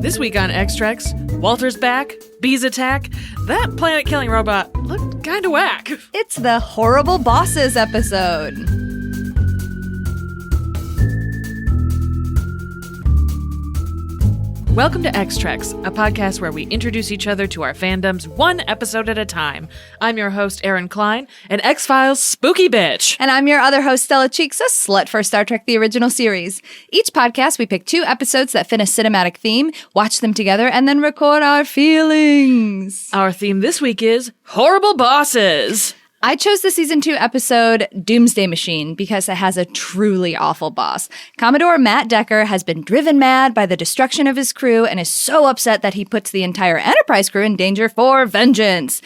This week on X-Trex, Walter's back, bees attack, that planet-killing robot looked kinda whack. It's the Horrible Bosses episode. Welcome to X-Trex, a podcast where we introduce each other to our fandoms one episode at a time. I'm your host, Erin Cline, an X-Files spooky bitch. And I'm your other host, Stella Cheeks, a slut for Star Trek the original series. Each podcast, we pick 2 episodes that fit a cinematic theme, watch them together, and then record our feelings. Our theme this week is Horrible Bosses. I chose the season 2 episode Doomsday Machine because it has a truly awful boss. Commodore Matt Decker has been driven mad by the destruction of his crew and is so upset that he puts the entire Enterprise crew in danger for vengeance.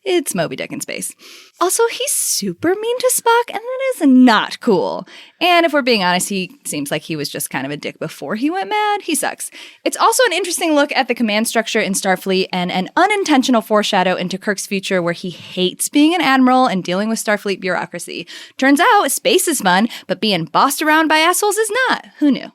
It's Moby Dick in space. Also, he's super mean to Spock, and that is not cool. And if we're being honest, he seems like he was just kind of a dick before he went mad. He sucks. It's also an interesting look at the command structure in Starfleet and an unintentional foreshadow into Kirk's future where he hates being an admiral and dealing with Starfleet bureaucracy. Turns out, space is fun, but being bossed around by assholes is not. Who knew?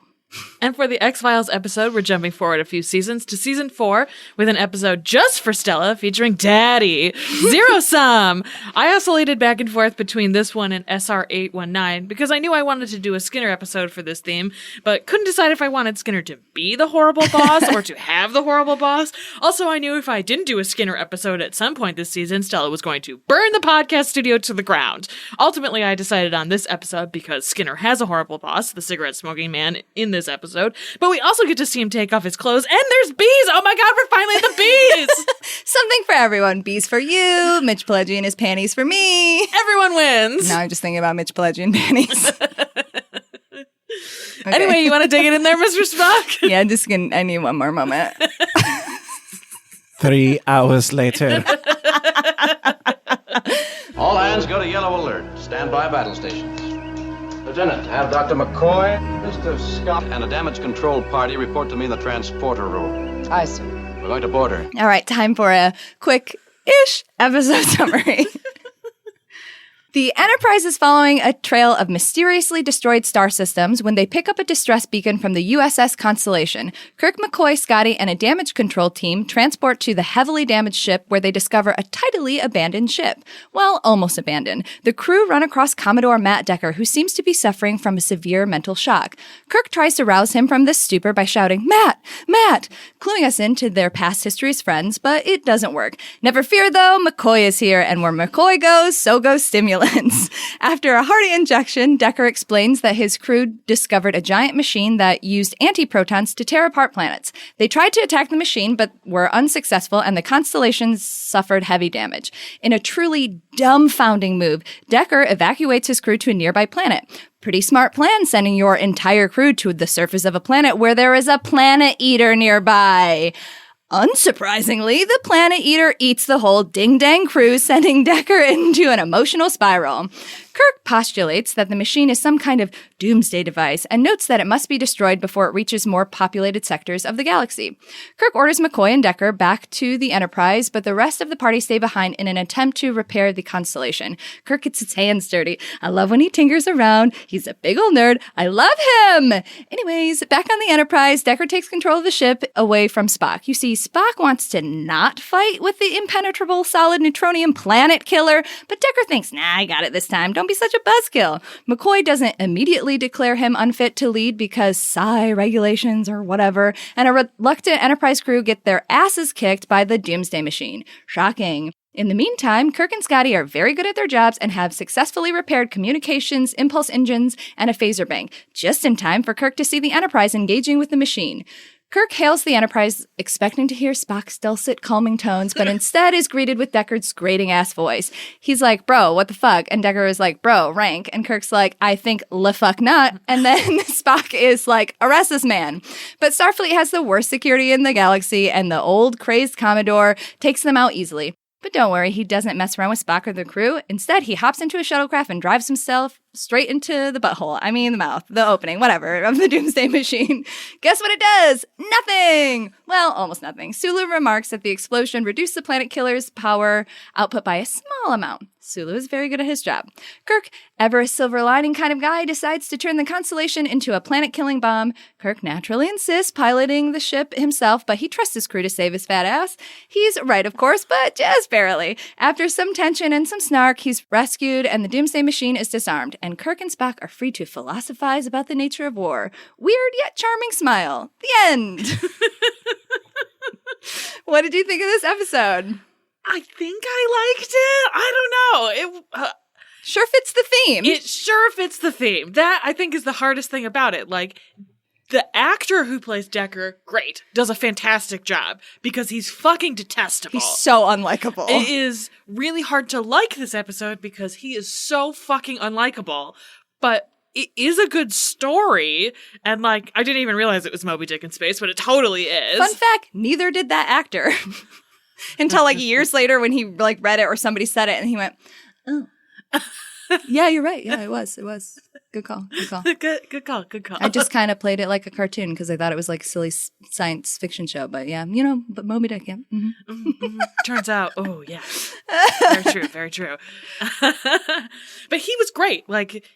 And for the X-Files episode, we're jumping forward a few seasons to season 4 with an episode just for Stella featuring Daddy. Zero Sum! I oscillated back and forth between this one and SR-819 because I knew I wanted to do a Skinner episode for this theme, but couldn't decide if I wanted Skinner to be the horrible boss or to have the horrible boss. Also, I knew if I didn't do a Skinner episode at some point this season, Stella was going to burn the podcast studio to the ground. Ultimately, I decided on this episode because Skinner has a horrible boss, the cigarette-smoking man, in this episode, but we also get to see him take off his clothes, and there's bees! Oh my god, we're finally at the bees! Something for everyone. Bees for you, Mitch Pileggi and his panties for me. Everyone wins! Now I'm just thinking about Mitch Pileggi and panties. Okay. Anyway, you want to dig it in there, Mr. Spock? Yeah, I need one more moment. 3 hours later. All hands go to yellow alert. Stand by battle stations. Lieutenant, have Dr. McCoy, Mr. Scott, and a damage control party report to me in the transporter room. Aye, sir. We're going to board her. All right, time for a quick-ish episode summary. The Enterprise is following a trail of mysteriously destroyed star systems when they pick up a distress beacon from the USS Constellation. Kirk, McCoy, Scotty, and a damage control team transport to the heavily damaged ship where they discover a tidily abandoned ship. Well, almost abandoned. The crew run across Commodore Matt Decker, who seems to be suffering from a severe mental shock. Kirk tries to rouse him from this stupor by shouting, "Matt! Matt!" cluing us into their past history as friends, but it doesn't work. Never fear, though, McCoy is here, and where McCoy goes, so goes stimulant. After a hearty injection, Decker explains that his crew discovered a giant machine that used antiprotons to tear apart planets. They tried to attack the machine, but were unsuccessful, and the Constellation suffered heavy damage. In a truly dumbfounding move, Decker evacuates his crew to a nearby planet. Pretty smart plan, sending your entire crew to the surface of a planet where there is a planet eater nearby. Unsurprisingly, the Planet Eater eats the whole ding-dang crew, sending Decker into an emotional spiral. Kirk postulates that the machine is some kind of doomsday device and notes that it must be destroyed before it reaches more populated sectors of the galaxy. Kirk orders McCoy and Decker back to the Enterprise, but the rest of the party stay behind in an attempt to repair the Constellation. Kirk gets his hands dirty. I love when he tinkers around. He's a big old nerd. I love him! Anyways, back on the Enterprise, Decker takes control of the ship away from Spock. You see, Spock wants to not fight with the impenetrable solid neutronium planet killer, but Decker thinks, nah, I got it this time. Don't be such a buzzkill. McCoy doesn't immediately declare him unfit to lead because psi regulations or whatever, and a reluctant Enterprise crew get their asses kicked by the Doomsday Machine. Shocking. In the meantime, Kirk and Scotty are very good at their jobs and have successfully repaired communications, impulse engines, and a phaser bank, just in time for Kirk to see the Enterprise engaging with the machine. Kirk hails the Enterprise, expecting to hear Spock's dulcet, calming tones, but instead is greeted with Deckard's grating-ass voice. He's like, bro, what the fuck? And Deckard is like, bro, rank. And Kirk's like, I think le fuck not. And then Spock is like, arrest this man. But Starfleet has the worst security in the galaxy, and the old, crazed Commodore takes them out easily. But don't worry, he doesn't mess around with Spock or the crew. Instead, he hops into a shuttlecraft and drives himself straight into the butthole. I mean, the mouth, the opening, whatever, of the Doomsday Machine. Guess what it does? Nothing! Well, almost nothing. Sulu remarks that the explosion reduced the planet killer's power output by a small amount. Sulu is very good at his job. Kirk, ever a silver lining kind of guy, decides to turn the Constellation into a planet-killing bomb. Kirk naturally insists piloting the ship himself, but he trusts his crew to save his fat ass. He's right, of course, but just barely. After some tension and some snark, he's rescued and the Doomsday Machine is disarmed, and Kirk and Spock are free to philosophize about the nature of war. Weird yet charming smile. The end. What did you think of this episode? I think I liked it. I don't know. It sure fits the theme. It sure fits the theme. That, I think, is the hardest thing about it. Like, the actor who plays Decker, great, does a fantastic job because he's fucking detestable. He's so unlikable. It is really hard to like this episode because he is so fucking unlikable. But it is a good story. And, like, I didn't even realize it was Moby Dick in space, but it totally is. Fun fact, neither did that actor. Until like years later when he like read it or somebody said it and he went, oh. Yeah, you're right. Yeah, it was. Good call. Good call. I just kind of played it like a cartoon because I thought it was like a silly science fiction show. But yeah, but Moby Dick, yeah. Mm-hmm. Turns out, oh yeah. Very true. But he was great. Like,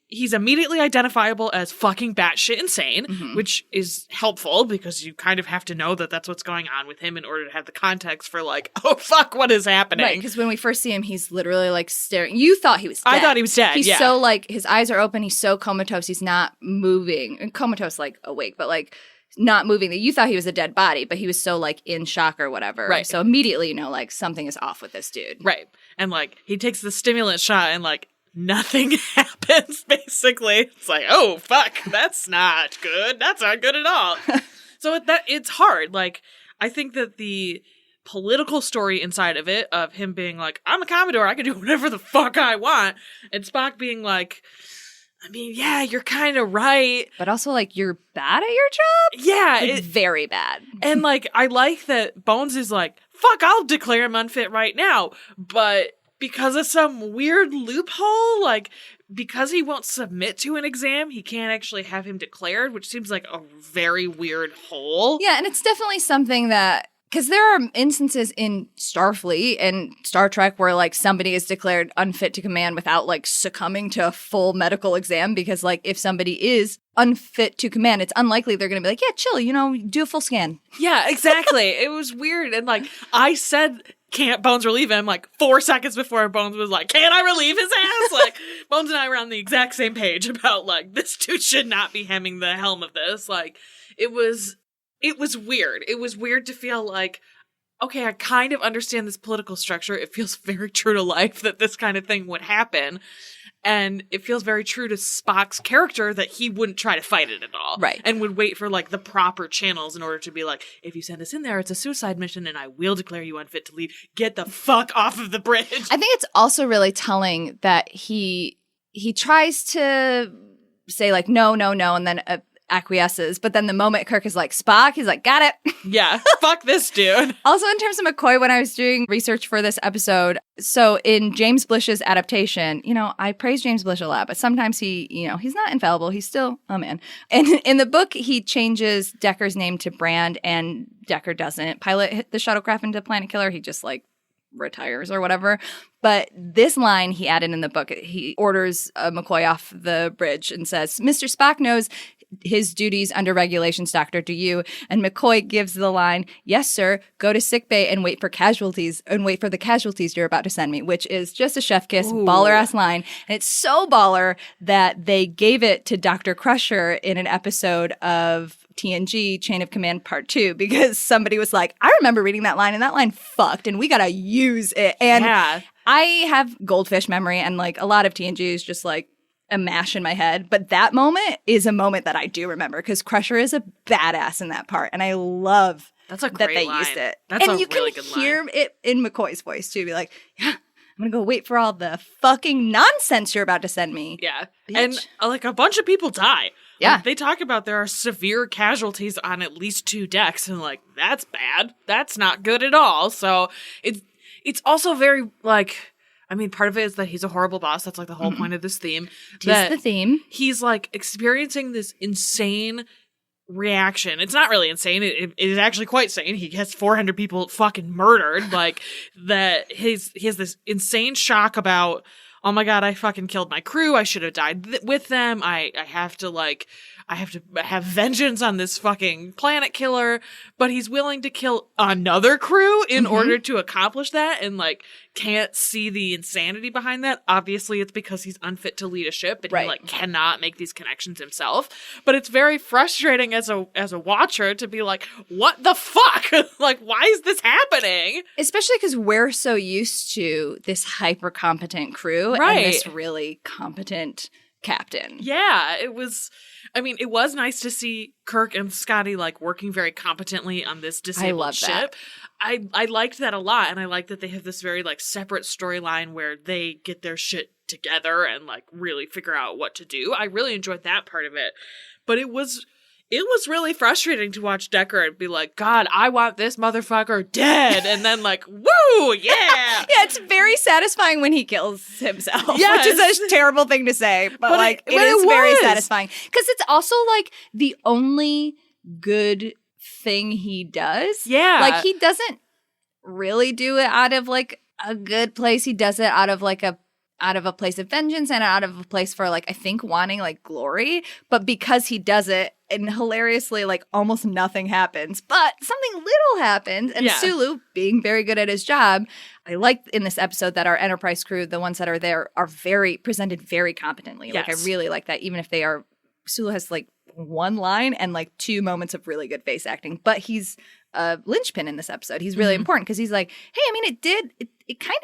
he's immediately identifiable as fucking batshit insane, which is helpful because you kind of have to know that that's what's going on with him in order to have the context for like, oh fuck, what is happening? Right, because when we first see him, he's literally like staring. You thought he was dead. I thought he was dead, He's so like, his eyes are open, he's so comatose, he's not moving. And comatose, like awake, but like not moving. You thought he was a dead body, but he was so like in shock or whatever. Right. So immediately, like something is off with this dude. Right. And like, he takes the stimulant shot and like, nothing happens, basically. It's like, oh, fuck, that's not good. That's not good at all. So it's hard. Like, I think that the political story inside of it, of him being like, I'm a Commodore, I can do whatever the fuck I want, and Spock being like, I mean, yeah, you're kind of right. But also, like, you're bad at your job? Yeah. Like, very bad. And, like, I like that Bones is like, fuck, I'll declare him unfit right now. But because of some weird loophole, like, because he won't submit to an exam, he can't actually have him declared, which seems like a very weird hole. Yeah, and it's definitely something that, because there are instances in Starfleet and Star Trek where, like, somebody is declared unfit to command without, like, succumbing to a full medical exam, because, like, if somebody is unfit to command, it's unlikely they're going to be like, yeah, chill, do a full scan. Yeah, exactly. It was weird. And, like, I said, can't Bones relieve him? Like 4 seconds before Bones was like, can I relieve his ass? Like, Bones and I were on the exact same page about, like, this dude should not be hemming the helm of this. Like, it was weird. It was weird to feel like, okay, I kind of understand this political structure. It feels very true to life that this kind of thing would happen. And it feels very true to Spock's character that he wouldn't try to fight it at all. Right. And would wait for, like, the proper channels in order to be like, if you send us in there, it's a suicide mission and I will declare you unfit to leave. Get the fuck off of the bridge. I think it's also really telling that he tries to say, like, no, and then acquiesces. But then the moment Kirk is like, Spock, he's like, got it. Yeah, fuck this dude. Also, in terms of McCoy, when I was doing research for this episode, so in James Blish's adaptation, I praise James Blish a lot, but sometimes he, he's not infallible. He's still a man. And in the book, he changes Decker's name to Brand, and Decker doesn't pilot the shuttlecraft into Planet Killer. He just, like, retires or whatever. But this line he added in the book, he orders McCoy off the bridge and says, Mr. Spock knows his duties under regulations, Doctor, do you? And McCoy gives the line, yes, sir, go to sickbay and wait for the casualties you're about to send me, which is just a chef kiss, baller-ass line. And it's so baller that they gave it to Dr. Crusher in an episode of TNG Chain of Command Part 2, because somebody was like, I remember reading that line and that line fucked and we gotta use it. And yeah. I have goldfish memory, and, like, a lot of TNG is just, like, a mash in my head. But that moment is a moment that I do remember, because Crusher is a badass in that part. And I love that they used it. That's and a you really can good hear line. it in McCoy's voice, too. Be like, yeah, I'm going to go wait for all the fucking nonsense you're about to send me. Yeah. Bitch. And, like, a bunch of people die. Yeah. Like, they talk about there are severe casualties on at least 2 decks, and, like, that's bad. That's not good at all. So it's also very, like, I mean, part of it is that he's a horrible boss. That's like the whole point of this theme. Tis the theme. He's like experiencing this insane reaction. It's not really insane. It is actually quite sane. He has 400 people fucking murdered. Like that. He has this insane shock about, oh my God, I fucking killed my crew. I should have died with them. I have to have vengeance on this fucking planet killer, but he's willing to kill another crew in order to accomplish that, and like can't see the insanity behind that. Obviously it's because he's unfit to lead a ship, and he like cannot make these connections himself. But it's very frustrating as a watcher to be like, what the fuck? Like, why is this happening? Especially because we're so used to this hyper competent crew and this really competent captain. Yeah, it was nice to see Kirk and Scotty like working very competently on this disabled ship. I liked that a lot, and I like that they have this very like separate storyline where they get their shit together and like really figure out what to do. I really enjoyed that part of it. But it was really frustrating to watch Decker and be like, God, I want this motherfucker dead. And then like, woo, yeah. Yeah, it's very satisfying when he kills himself, which is a terrible thing to say, but it is very satisfying. Because it's also like the only good thing he does. Yeah. Like he doesn't really do it out of like a good place. He does it out of a place of vengeance and out of a place for like, I think, wanting like glory. But because he does it, and hilariously, like almost nothing happens, but something little happens. And Sulu, being very good at his job, I like in this episode that our Enterprise crew, the ones that are there, are presented very competently. Yes. Like I really like that, even if they are. Sulu has like one line and like 2 moments of really good face acting, but he's a linchpin in this episode. He's really important because he's like, hey, I mean, it kind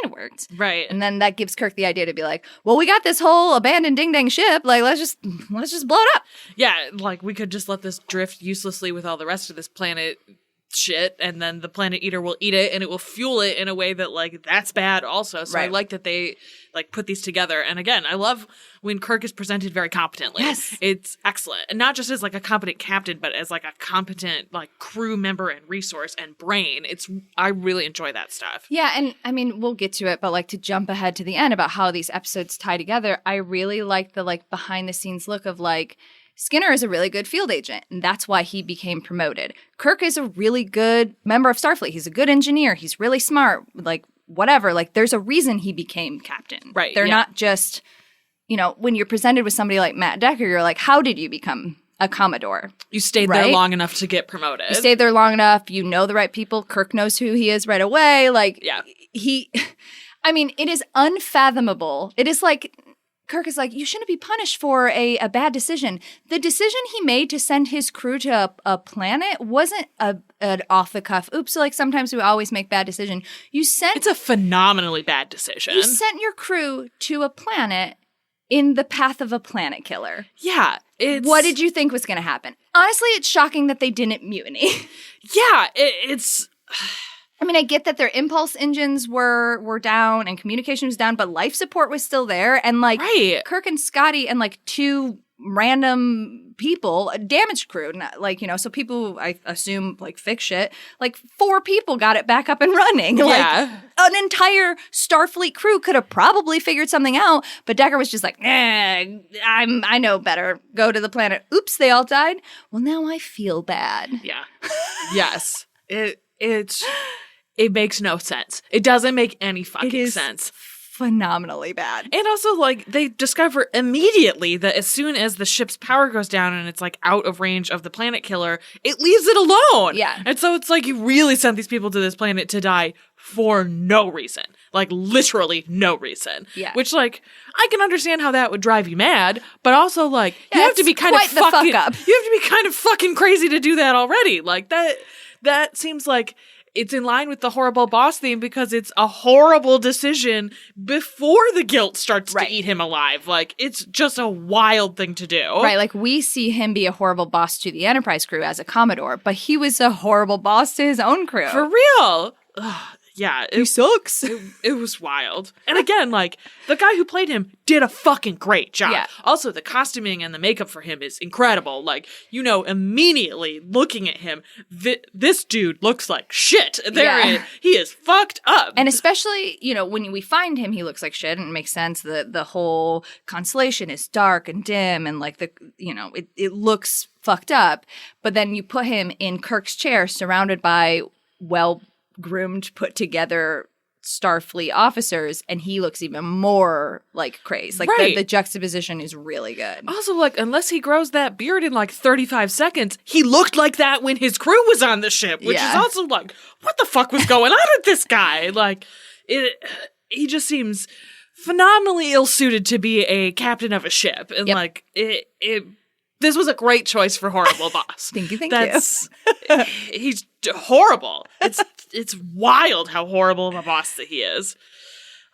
of worked. Right. And then that gives Kirk the idea to be like, well, we got this whole abandoned ding dang ship. Like, let's just blow it up. Yeah. Like we could just let this drift uselessly with all the rest of this planet shit, and then the planet eater will eat it and it will fuel it in a way that like that's bad also. So I like that they like put these together. And again, I love when Kirk is presented very competently. Yes. It's excellent. And not just as like a competent captain, but as like a competent like crew member and resource and brain. I really enjoy that stuff. Yeah, and I mean, we'll get to it, but like to jump ahead to the end about how these episodes tie together, I really like the like behind the scenes look of like Skinner is a really good field agent, and that's why he became promoted. Kirk is a really good member of Starfleet. He's a good engineer. He's really smart. Like, whatever. Like, there's a reason he became captain. Right. They're not just, when you're presented with somebody like Matt Decker, you're like, how did you become a Commodore? You stayed there long enough to get promoted. You stayed there long enough. You know the right people. Kirk knows who he is right away. Like, it is unfathomable. It is like... Kirk is like, you shouldn't be punished for a bad decision. The decision he made to send his crew to a planet wasn't an off-the-cuff, oops, like sometimes we always make bad decisions. It's a phenomenally bad decision. You sent your crew to a planet in the path of a planet killer. Yeah. What did you think was going to happen? Honestly, it's shocking that they didn't mutiny. Yeah, it's... I mean, I get that their impulse engines were down and communication was down, but life support was still there. And like Kirk and Scotty and like 2 random people, a damaged crew, so people I assume like fix shit, like 4 people got it back up and running. Yeah. Like an entire Starfleet crew could have probably figured something out, but Decker was just like, I know better. Go to the planet. Oops, they all died. Well, now I feel bad. Yeah. Yes. It makes no sense. It doesn't make any fucking sense. Phenomenally bad. And also, like, they discover immediately that as soon as the ship's power goes down and it's, like, out of range of the planet killer, it leaves it alone. Yeah. And so it's like you really sent these people to this planet to die for no reason. Like, literally no reason. Yeah. Which, like, I can understand how that would drive you mad, but also, like, you have to be kind of fucking... You have to be kind of fucking crazy to do that already. Like, that seems like... It's in line with the horrible boss theme because it's a horrible decision before the guilt starts to eat him alive. Like, it's just a wild thing to do. Right, like we see him be a horrible boss to the Enterprise crew as a Commodore, but he was a horrible boss to his own crew. For real. Ugh. Yeah. He sucks. It was wild. And again, like, the guy who played him did a fucking great job. Yeah. Also, the costuming and the makeup for him is incredible. Like, you know, immediately looking at him, this dude looks like shit. He is fucked up. And especially, you know, when we find him, he looks like shit, and it makes sense. The whole constellation is dark and dim, and like it looks fucked up. But then you put him in Kirk's chair, surrounded by well-groomed, put-together Starfleet officers, and he looks even more like crazy. Like right. the juxtaposition is really good. Also, like, unless he grows that beard in like 35 seconds, he looked like that when his crew was on the ship, which is also like, what the fuck was going on with this guy? Like, he just seems phenomenally ill-suited to be a captain of a ship. And like, this was a great choice for horrible boss. Thank you. He's horrible. It's wild how horrible of a boss that he is.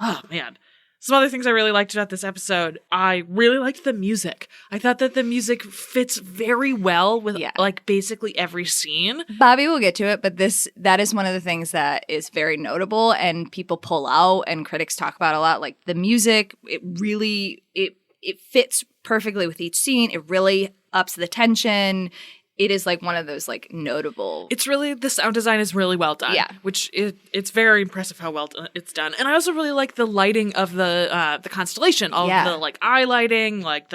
Oh, man. Some other things I really liked about this episode. I really liked the music. I thought that the music fits very well with like basically every scene. Bobby will get to it, but that is one of the things that is very notable and people pull out and critics talk about a lot. Like the music, it really it fits perfectly with each scene. It really ups the tension. It is like one of those like notable. It's really, the sound design is really well done. Yeah, which it's very impressive how well it's done. And I also really like the lighting of the constellation, all of the like eye lighting, like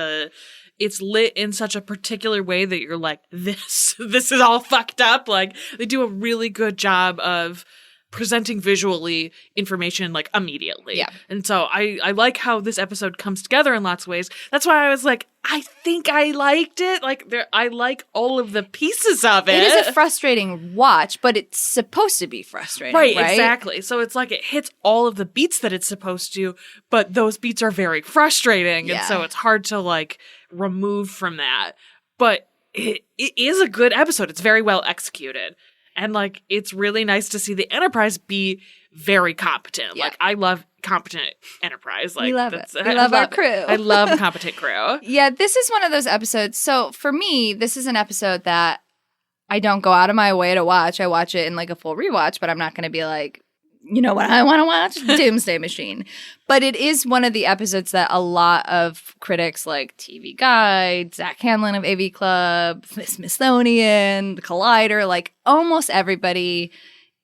it's lit in such a particular way that you're like, this is all fucked up. Like they do a really good job of presenting visually information like immediately. Yeah. And so I like how this episode comes together in lots of ways. That's why I was like, I think I liked it. Like I like all of the pieces of it. It is a frustrating watch, but it's supposed to be frustrating. Right? Exactly. So it's like it hits all of the beats that it's supposed to, but those beats are very frustrating. And so it's hard to like remove from that. But it is a good episode. It's very well executed. And, like, it's really nice to see the Enterprise be very competent. Yeah. Like, I love competent Enterprise. Like, we love it. We love our crew. I love a competent crew. Yeah, this is one of those episodes. So, for me, this is an episode that I don't go out of my way to watch. I watch it in, like, a full rewatch, but I'm not going to be like, you know what I want to watch? Doomsday Machine. But it is one of the episodes that a lot of critics like TV Guide, Zach Hanlon of AV Club, the Smithsonian, the Collider, like almost everybody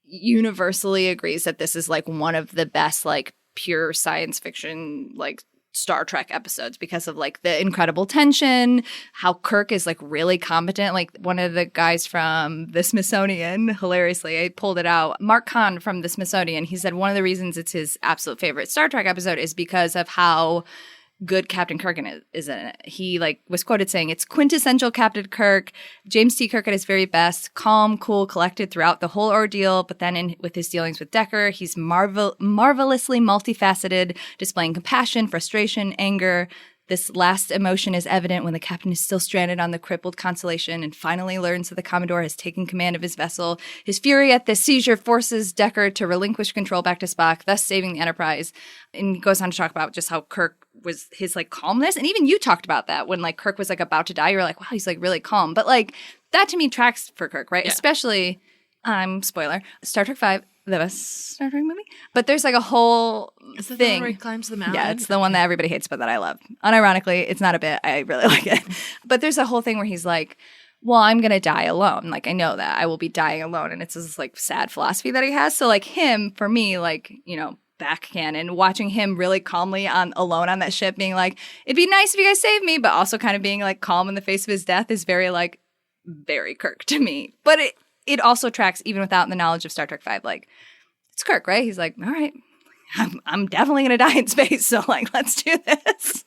universally agrees that this is like one of the best like pure science fiction like Star Trek episodes because of like the incredible tension, how Kirk is like really competent. Like one of the guys from the Smithsonian, hilariously, I pulled it out, Mark Kahn from the Smithsonian, he said one of the reasons it's his absolute favorite Star Trek episode is because of how good Captain Kirk is in it. He like was quoted saying, "It's quintessential Captain Kirk. James T. Kirk at his very best, calm, cool, collected throughout the whole ordeal. But then with his dealings with Decker, he's marvelously multifaceted, displaying compassion, frustration, anger. This last emotion is evident when the captain is still stranded on the crippled Constellation and finally learns that the Commodore has taken command of his vessel. His fury at this seizure forces Decker to relinquish control back to Spock, thus saving the Enterprise." And he goes on to talk about just how Kirk was his like calmness. And even you talked about that when like Kirk was like about to die. You were like, wow, he's like really calm. But like that to me tracks for Kirk, right? Yeah. Especially, spoiler, Star Trek V, the best Star Trek movie. But there's like a whole Is that thing. The one where he climbs the mountain? Yeah, it's the one that everybody hates, but that I love. Unironically, it's not a bit. I really like it. But there's a whole thing where he's like, well, I'm going to die alone. Like, I know that. I will be dying alone. And it's this like sad philosophy that he has. So like him, for me, like, you know, back canon, watching him really calmly alone on that ship being like, it'd be nice if you guys saved me, but also kind of being like calm in the face of his death is very like, very Kirk to me. But it also tracks even without the knowledge of Star Trek V. Like, it's Kirk, right? He's like, all right, I'm definitely going to die in space. So like, let's do this.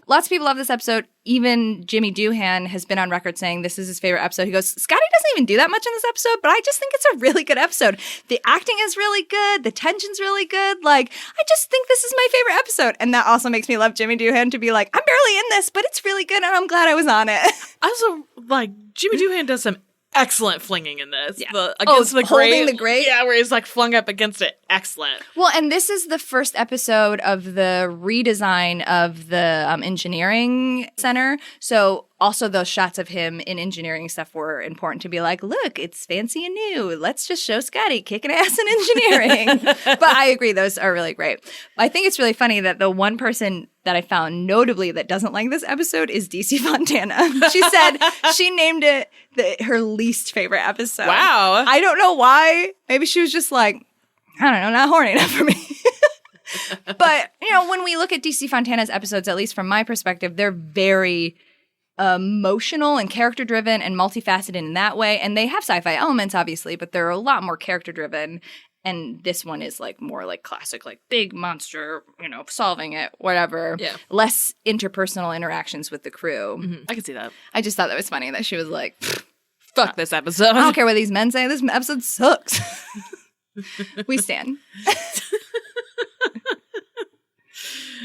Lots of people love this episode. Even Jimmy Doohan has been on record saying this is his favorite episode. He goes, Scotty doesn't even do that much in this episode, but I just think it's a really good episode. The acting is really good. The tension's really good. Like, I just think this is my favorite episode. And that also makes me love Jimmy Doohan to be like, I'm barely in this, but it's really good and I'm glad I was on it. Also, like, Jimmy Doohan does some excellent flinging in this. Yeah. Against the grate. Holding the grate? Yeah, where he's like flung up against it. Excellent. Well, and this is the first episode of the redesign of the engineering center. So also those shots of him in engineering stuff were important to be like, look, it's fancy and new. Let's just show Scotty kicking ass in engineering. But I agree, those are really great. I think it's really funny that the one person that I found notably that doesn't like this episode is DC Fontana. She said she named it her least favorite episode. Wow. I don't know why. Maybe she was just like, I don't know, not horny enough for me. But, when we look at DC Fontana's episodes, at least from my perspective, they're very emotional and character-driven and multifaceted in that way. And they have sci-fi elements, obviously, but they're a lot more character-driven. And this one is like more like classic, like big monster, solving it, whatever. Yeah. Less interpersonal interactions with the crew. Mm-hmm. I can see that. I just thought that was funny that she was like, fuck this episode. I don't care what these men say. This episode sucks. We stand.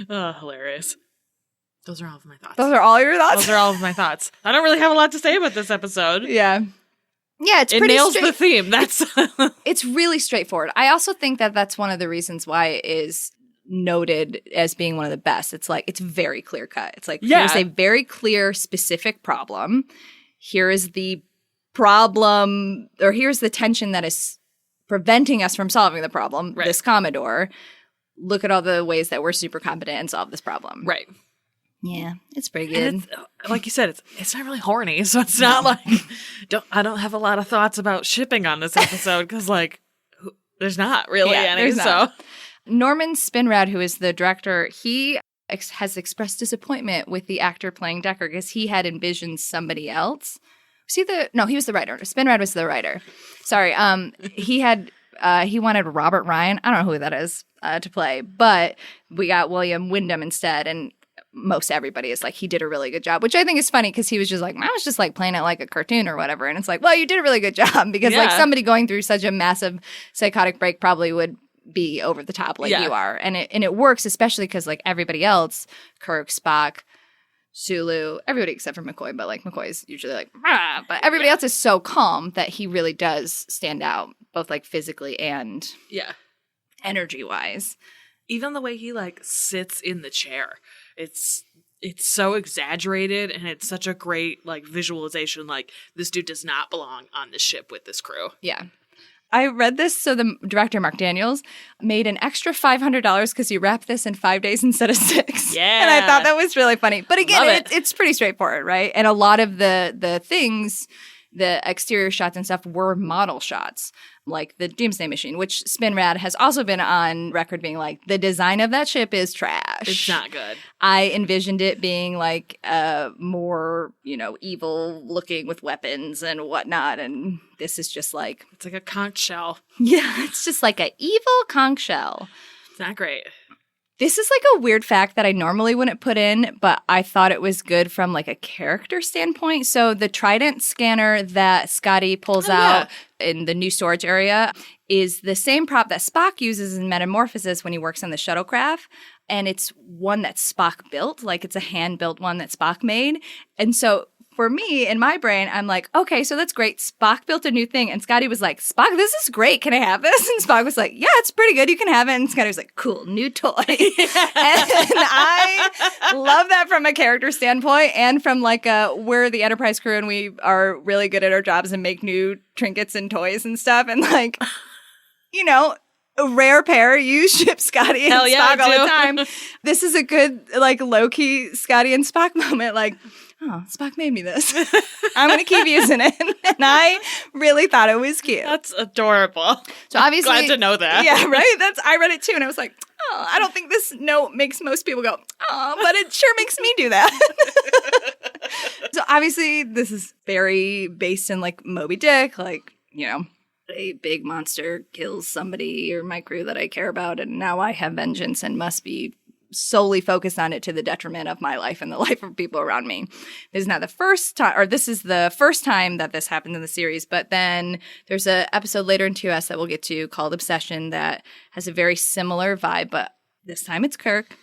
Oh, hilarious. Those are all of my thoughts. Those are all your thoughts? Those are all of my thoughts. I don't really have a lot to say about this episode. Yeah. Yeah, it nails the theme. That's It's really straightforward. I also think that that's one of the reasons why it is noted as being one of the best. It's like, it's very clear cut. It's like, here's a very clear, specific problem. Here is the problem, or here's the tension that is preventing us from solving the problem, right. This Commodore. Look at all the ways that we're super competent and solve this problem. Right. Yeah, it's pretty good. It's, like you said, it's not really horny, so it's not like I don't have a lot of thoughts about shipping on this episode because there's not really any. So Norman Spinrad, who is the director, he has expressed disappointment with the actor playing Decker because he had envisioned somebody else. He was the writer. Spinrad was the writer. Sorry. He wanted Robert Ryan. I don't know who that is to play, but we got William Windham instead, and most everybody is like, he did a really good job, which I think is funny because he was just like, I was just like playing it like a cartoon or whatever. And it's like, well, you did a really good job because like somebody going through such a massive psychotic break probably would be over the top like you are. And it works, especially because like everybody else, Kirk, Spock, Sulu, everybody except for McCoy, but like McCoy is usually like, but everybody else is so calm that he really does stand out, both like physically and energy wise. Even the way he like sits in the chair, it's so exaggerated, and it's such a great like visualization. Like, this dude does not belong on the ship with this crew. Yeah. I read this, so the director, Mark Daniels, made an extra $500 because he wrapped this in 5 days instead of 6. Yeah. And I thought that was really funny. But again, it's pretty straightforward, right? And a lot of the things, the exterior shots and stuff were model shots, like the Doomsday Machine, which Spinrad has also been on record being like, the design of that ship is trash. It's not good. I envisioned it being like more, evil looking with weapons and whatnot. And this is just like... It's like a conch shell. Yeah, it's just like an evil conch shell. It's not great. This is like a weird fact that I normally wouldn't put in, but I thought it was good from like a character standpoint. So the Trident scanner that Scotty pulls out in the new storage area is the same prop that Spock uses in Metamorphosis when he works on the shuttlecraft. And it's one that Spock built, like it's a hand-built one that Spock made. And so for me, in my brain, I'm like, okay, so that's great. Spock built a new thing. And Scotty was like, Spock, this is great. Can I have this? And Spock was like, yeah, it's pretty good. You can have it. And Scotty was like, cool, new toy. And I love that from a character standpoint and from like we're the Enterprise crew and we are really good at our jobs and make new trinkets and toys and stuff. And like, a rare pair. You ship Scotty and Spock all the time. This is a good, like, low-key Scotty and Spock moment. Like, oh, Spock made me this. I'm going to keep using it. And I really thought it was cute. That's adorable. So obviously, glad to know that. Yeah, right? I read it too, and I was like, oh, I don't think this note makes most people go, oh, but it sure makes me do that. So obviously, this is very based in, like, Moby Dick, like, a big monster kills somebody or my crew that I care about, and now I have vengeance and must be solely focused on it to the detriment of my life and the life of people around me. This is not the first time, or this is the first time that this happened in the series, but then there's an episode later in TOS that we'll get to called Obsession that has a very similar vibe, but this time it's Kirk.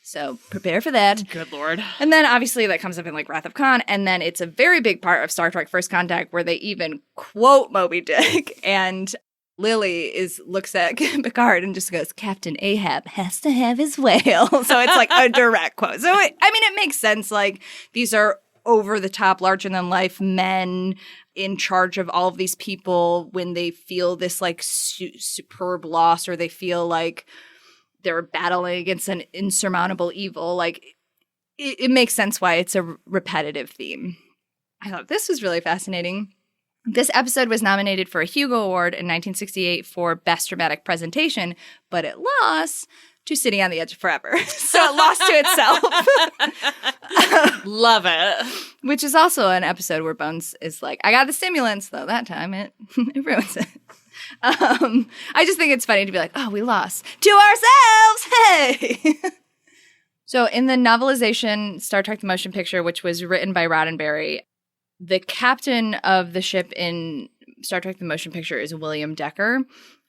So prepare for that. Good Lord. And then obviously that comes up in like Wrath of Khan. And then it's a very big part of Star Trek First Contact where they even quote Moby Dick. And Lily looks at Picard and just goes, Captain Ahab has to have his whale. So it's like a direct quote. So it makes sense. Like these are over-the-top, larger-than-life men in charge of all of these people when they feel this, like, superb loss, or they feel like they're battling against an insurmountable evil. Like, it makes sense why it's a repetitive theme. I thought this was really fascinating. This episode was nominated for a Hugo Award in 1968 for Best Dramatic Presentation, but it lost to Sitting on the Edge of Forever. So it lost to itself. Love it. Which is also an episode where Bones is like, I got the stimulants, though that time it ruins it. I just think it's funny to be like, oh, we lost to ourselves. Hey! So in the novelization Star Trek The Motion Picture, which was written by Roddenberry, the captain of the ship in Star Trek The Motion Picture is William Decker.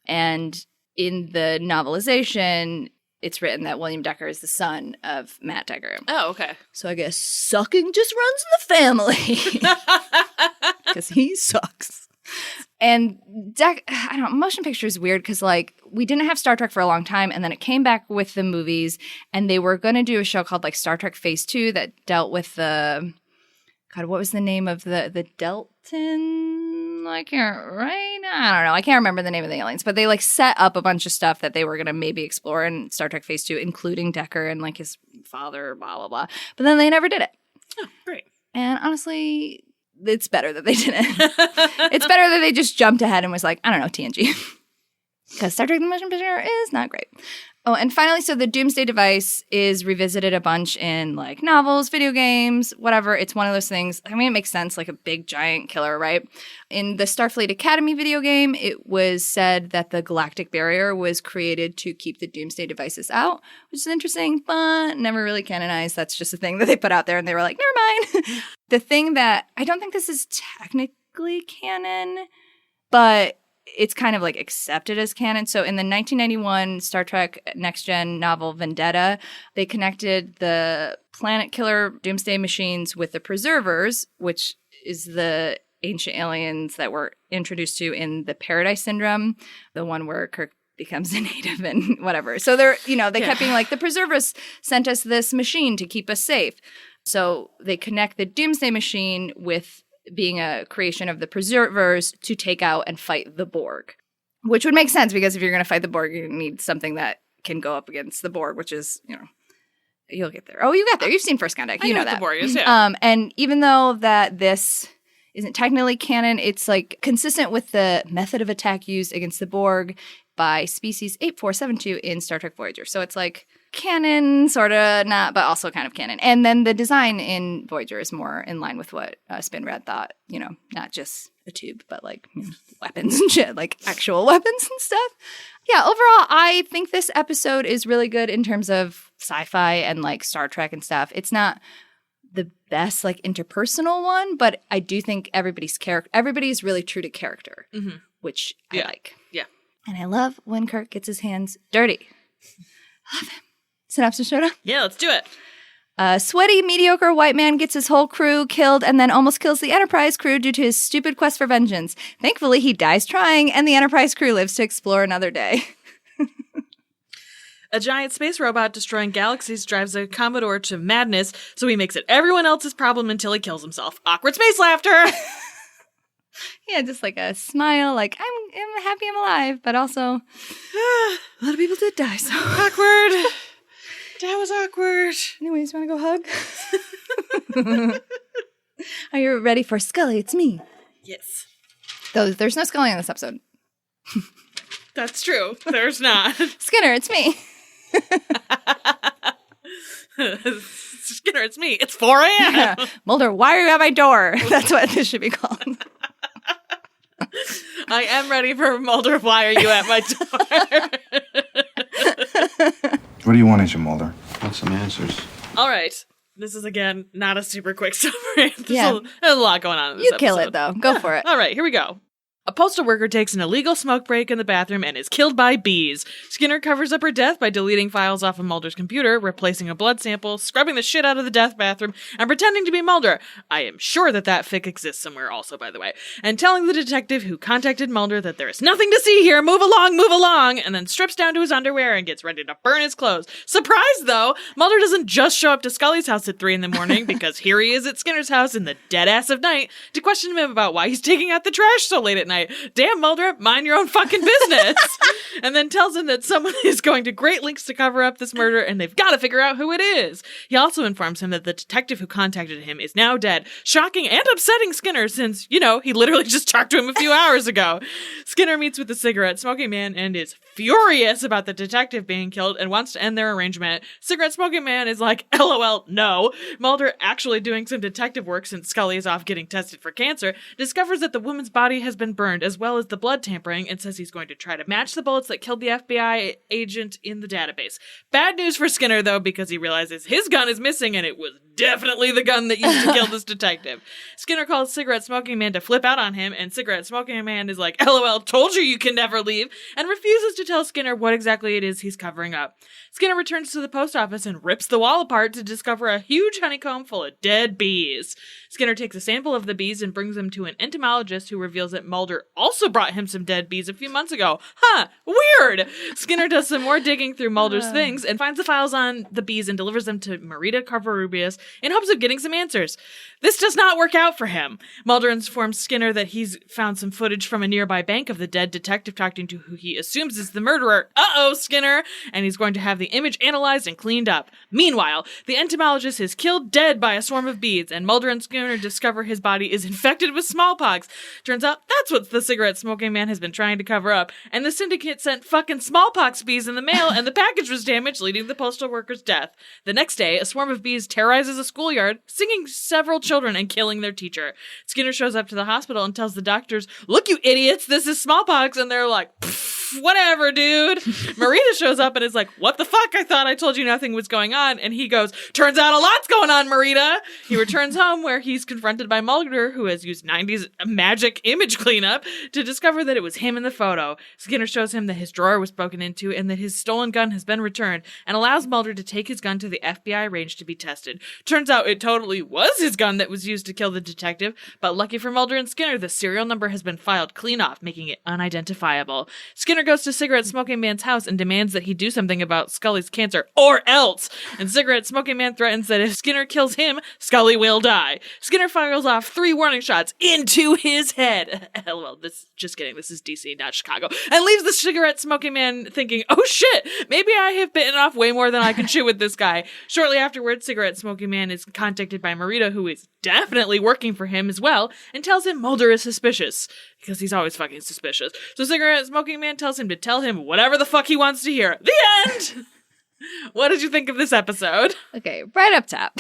And in the novelization, it's written that William Decker is the son of Matt Decker. Oh, okay. So I guess sucking just runs in the family. Because he sucks. And I don't know, motion picture is weird because, like, we didn't have Star Trek for a long time, and then it came back with the movies, and they were going to do a show called, like, Star Trek Phase 2 that dealt with the, God, what was the name of the Delton? I don't know. I can't remember the name of the aliens, but they, like, set up a bunch of stuff that they were going to maybe explore in Star Trek Phase 2, including Decker and, like, his father, blah, blah, blah. But then they never did it. Oh, great. And honestly, it's better that they didn't. It's better that they just jumped ahead and was like, I don't know, TNG. Because Star Trek The Motion Picture is not great. Oh, and finally, so the Doomsday device is revisited a bunch in, like, novels, video games, whatever. It's one of those things. I mean, it makes sense, like a big, giant killer, right? In the Starfleet Academy video game, it was said that the galactic barrier was created to keep the Doomsday devices out, which is interesting, but never really canonized. That's just a thing that they put out there, and they were like, never mind. The thing that I don't think this is technically canon, but it's kind of like accepted as canon. So in the 1991 Star Trek Next Gen novel Vendetta, they connected the planet killer Doomsday Machines with the Preservers, which is the ancient aliens that were introduced to in the Paradise Syndrome, the one where Kirk becomes a native and whatever. So they're, they kept being like, the Preservers sent us this machine to keep us safe. So they connect the Doomsday Machine with being a creation of the Preservers to take out and fight the Borg, which would make sense because if you're going to fight the Borg, you need something that can go up against the Borg, which is, you'll get there. Oh, you got there. You've seen First Contact. You know that. The Borg is, yeah. And even though that this isn't technically canon, it's like consistent with the method of attack used against the Borg by species 8472 in Star Trek Voyager. So it's like canon, sort of not, but also kind of canon. And then the design in Voyager is more in line with what Spinrad thought, not just a tube, but like weapons and shit, like actual weapons and stuff. Yeah, overall, I think this episode is really good in terms of sci-fi and like Star Trek and stuff. It's not the best like interpersonal one, but I do think everybody is really true to character, which I like. Yeah. And I love when Kirk gets his hands dirty. Love him. Synopsis, Shona? Yeah, let's do it. A sweaty, mediocre white man gets his whole crew killed and then almost kills the Enterprise crew due to his stupid quest for vengeance. Thankfully, he dies trying, and the Enterprise crew lives to explore another day. A giant space robot destroying galaxies drives a Commodore to madness, so he makes it everyone else's problem until he kills himself. Awkward space laughter! Yeah, just like a smile, like, I'm happy I'm alive, but also, a lot of people did die, so. Awkward. That was awkward. Anyways, want to go hug? Are you ready for Scully? It's me. Yes. Though there's no Scully in this episode. That's true. There's not. Skinner, it's me. Skinner, it's me. It's 4 a.m. Yeah. Mulder, why are you at my door? That's what this should be called. I am ready for Mulder. Why are you at my door? What do you want, Agent Mulder? Want some answers? All right. This is, again, not a super quick summary. Yeah. There's a lot going on in this episode. You kill it, though. Go for it. All right, here we go. A postal worker takes an illegal smoke break in the bathroom and is killed by bees. Skinner covers up her death by deleting files off of Mulder's computer, replacing a blood sample, scrubbing the shit out of the death bathroom, and pretending to be Mulder. I am sure that fic exists somewhere also, by the way. And telling the detective who contacted Mulder that there is nothing to see here, move along, and then strips down to his underwear and gets ready to burn his clothes. Surprise, though! Mulder doesn't just show up to Scully's house at 3 a.m, because here he is at Skinner's house in the dead ass of night to question him about why he's taking out the trash so late at night. Damn, Mulder, mind your own fucking business. And then tells him that someone is going to great lengths to cover up this murder and they've got to figure out who it is. He also informs him that the detective who contacted him is now dead, shocking and upsetting Skinner since, he literally just talked to him a few hours ago. Skinner meets with the cigarette-smoking man and is furious about the detective being killed and wants to end their arrangement. Cigarette-smoking man is like, LOL, no. Mulder, actually doing some detective work since Scully is off getting tested for cancer, discovers that the woman's body has been burned as well as the blood tampering and says he's going to try to match the bullets that killed the FBI agent in the database. Bad news for Skinner, though, because he realizes his gun is missing and it was definitely the gun that used to kill this detective. Skinner calls Cigarette-Smoking Man to flip out on him, and Cigarette-Smoking Man is like, LOL, told you can never leave, and refuses to tell Skinner what exactly it is he's covering up. Skinner returns to the post office and rips the wall apart to discover a huge honeycomb full of dead bees. Skinner takes a sample of the bees and brings them to an entomologist who reveals that Mulder also brought him some dead bees a few months ago. Huh, weird! Skinner does some more digging through Mulder's things and finds the files on the bees and delivers them to Marita Covarrubias in hopes of getting some answers. This does not work out for him. Mulder informs Skinner that he's found some footage from a nearby bank of the dead detective talking to who he assumes is the murderer. Uh-oh, Skinner! And he's going to have the image analyzed and cleaned up. Meanwhile, the entomologist is killed dead by a swarm of bees, and Mulder and Skinner discover his body is infected with smallpox. Turns out that's what the cigarette-smoking man has been trying to cover up, and the syndicate sent fucking smallpox bees in the mail, and the package was damaged, leading to the postal worker's death. The next day, a swarm of bees terrorizes a schoolyard, stinging several children and killing their teacher. Skinner shows up to the hospital and tells the doctors, "Look, you idiots, this is smallpox," and they're like, whatever, dude. Marita shows up and is like, what the fuck? I thought I told you nothing was going on. And he goes, turns out a lot's going on, Marita. He returns home where he's confronted by Mulder, who has used 90s magic image cleanup to discover that it was him in the photo. Skinner shows him that his drawer was broken into and that his stolen gun has been returned, and allows Mulder to take his gun to the FBI range to be tested. Turns out it totally was his gun that was used to kill the detective, but lucky for Mulder and Skinner, the serial number has been filed clean off, making it unidentifiable. Skinner goes to Cigarette-Smoking Man's house and demands that he do something about Scully's cancer, or else! And Cigarette-Smoking Man threatens that if Skinner kills him, Scully will die. Skinner fires off 3 warning shots into his head. LOL, just kidding, this is DC, not Chicago. And leaves the Cigarette-Smoking Man thinking, oh shit, maybe I have bitten off way more than I can chew with this guy. Shortly afterwards, Cigarette-Smoking Man is contacted by Marita, who is definitely working for him as well, and tells him Mulder is suspicious. Because he's always fucking suspicious. So Cigarette-Smoking Man tells him to tell him whatever the fuck he wants to hear. The end! What did you think of this episode? Okay, right up top.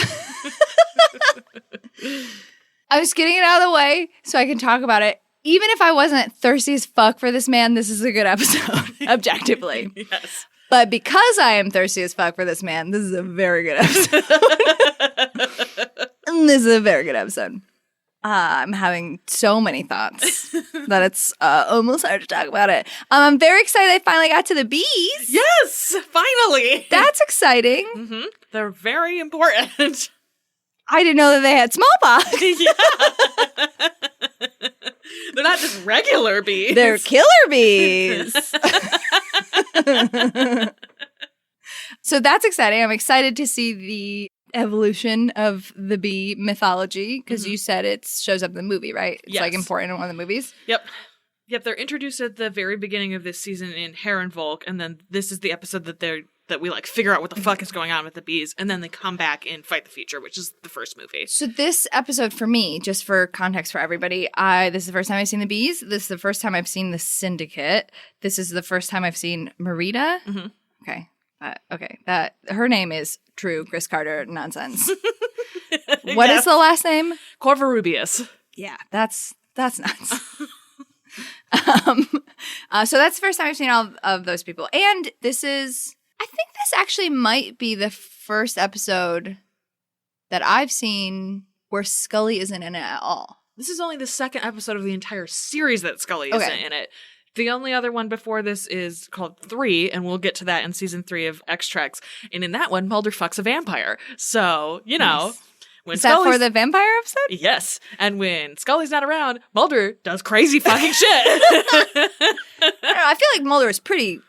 I was getting it out of the way so I can talk about it. Even if I wasn't thirsty as fuck for this man, this is a good episode, objectively. Yes. But because I am thirsty as fuck for this man, this is a very good episode. This is a very good episode. I'm having so many thoughts that it's almost hard to talk about it. I'm very excited I finally got to the bees. Yes, finally. That's exciting. Mm-hmm. They're very important. I didn't know that they had smallpox. Yeah. They're not just regular bees. They're killer bees. So that's exciting. I'm excited to see the evolution of the bee mythology, because you said it shows up in the movie, right? It's like important in one of the movies. Yep, they're introduced at the very beginning of this season in Herrenvolk, and then this is the episode that we like figure out what the fuck is going on with the bees, and then they come back in Fight the Future, which is the first movie. So this episode for me, just for context for everybody, this is the first time I've seen the bees. This is the first time I've seen the Syndicate. This is the first time I've seen Marita. Mm-hmm. Okay. That her name is true Chris Carter nonsense. What is the last name? Covarrubias. Yeah, that's nuts. So that's the first time I've seen all of those people. And I think this actually might be the first episode that I've seen where Scully isn't in it at all. This is only the second episode of the entire series that Scully is in it. The only other one before this is called 3, and we'll get to that in season 3 of X-Treks. And in that one, Mulder fucks a vampire. So, you know. Nice. When Is that for the vampire episode? Yes. And when Scully's not around, Mulder does crazy fucking shit. I feel like Mulder is pretty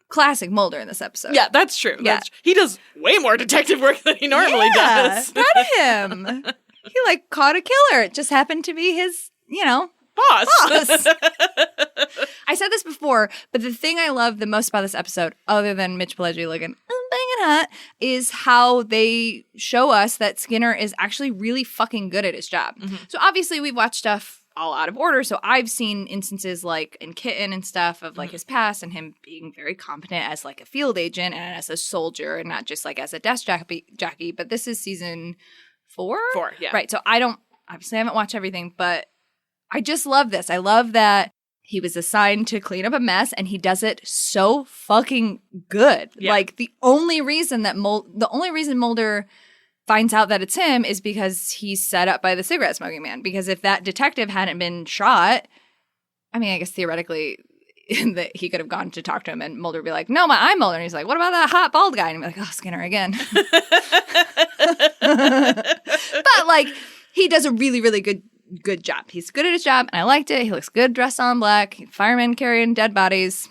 classic Mulder in this episode. Yeah, that's true. Yeah. He does way more detective work than he normally does. Proud of him. He like caught a killer. It just happened to be his, Boss. I said this before, but the thing I love the most about this episode, other than Mitch Pileggi looking banging hot, is how they show us that Skinner is actually really fucking good at his job. Mm-hmm. So obviously we've watched stuff all out of order. So I've seen instances like in Kitten and stuff of like his past and him being very competent as like a field agent and as a soldier and not just like as a desk jockey. But this is season 4? 4, yeah. Right. So I haven't watched everything, but I just love this. I love that he was assigned to clean up a mess and he does it so fucking good. Yeah. Like the only reason Mulder finds out that it's him is because he's set up by the cigarette smoking man. Because if that detective hadn't been shot, I mean, I guess theoretically that he could have gone to talk to him and Mulder would be like, no, I'm Mulder. And he's like, what about that hot bald guy? And he'd be like, oh, Skinner again. But like, he does a really, really good job. He's good at his job, and I liked it. He looks good dressed all in black. Fireman carrying dead bodies.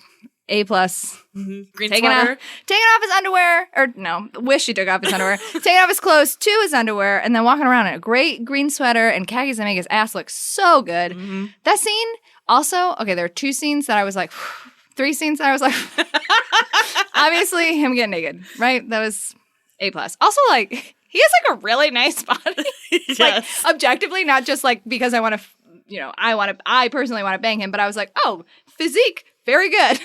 A+. Mm-hmm. Green taking sweater. Taking off his underwear. Or no, wish he took off his underwear. Taking off his clothes to his underwear, and then walking around in a great green sweater and khakis that make his ass look so good. Mm-hmm. That scene also, okay, there are 2 scenes that I was like, 3 scenes that I was like, obviously him getting naked, right? That was A+. Also, like, he has like a really nice body. Yes. Like objectively, not just like because I want to, I personally want to bang him, but I was like, oh, physique, very good.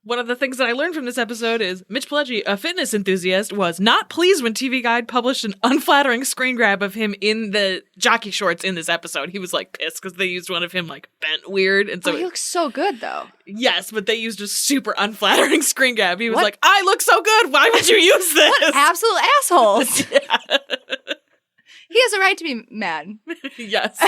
One of the things that I learned from this episode is Mitch Pileggi, a fitness enthusiast, was not pleased when TV Guide published an unflattering screen grab of him in the jockey shorts in this episode. He was like pissed because they used one of him like bent weird. And so he looks so good though. Yes, but they used a super unflattering screen grab. He was like, I look so good. Why would you use this? What absolute assholes. Yeah. He has a right to be mad. Yes.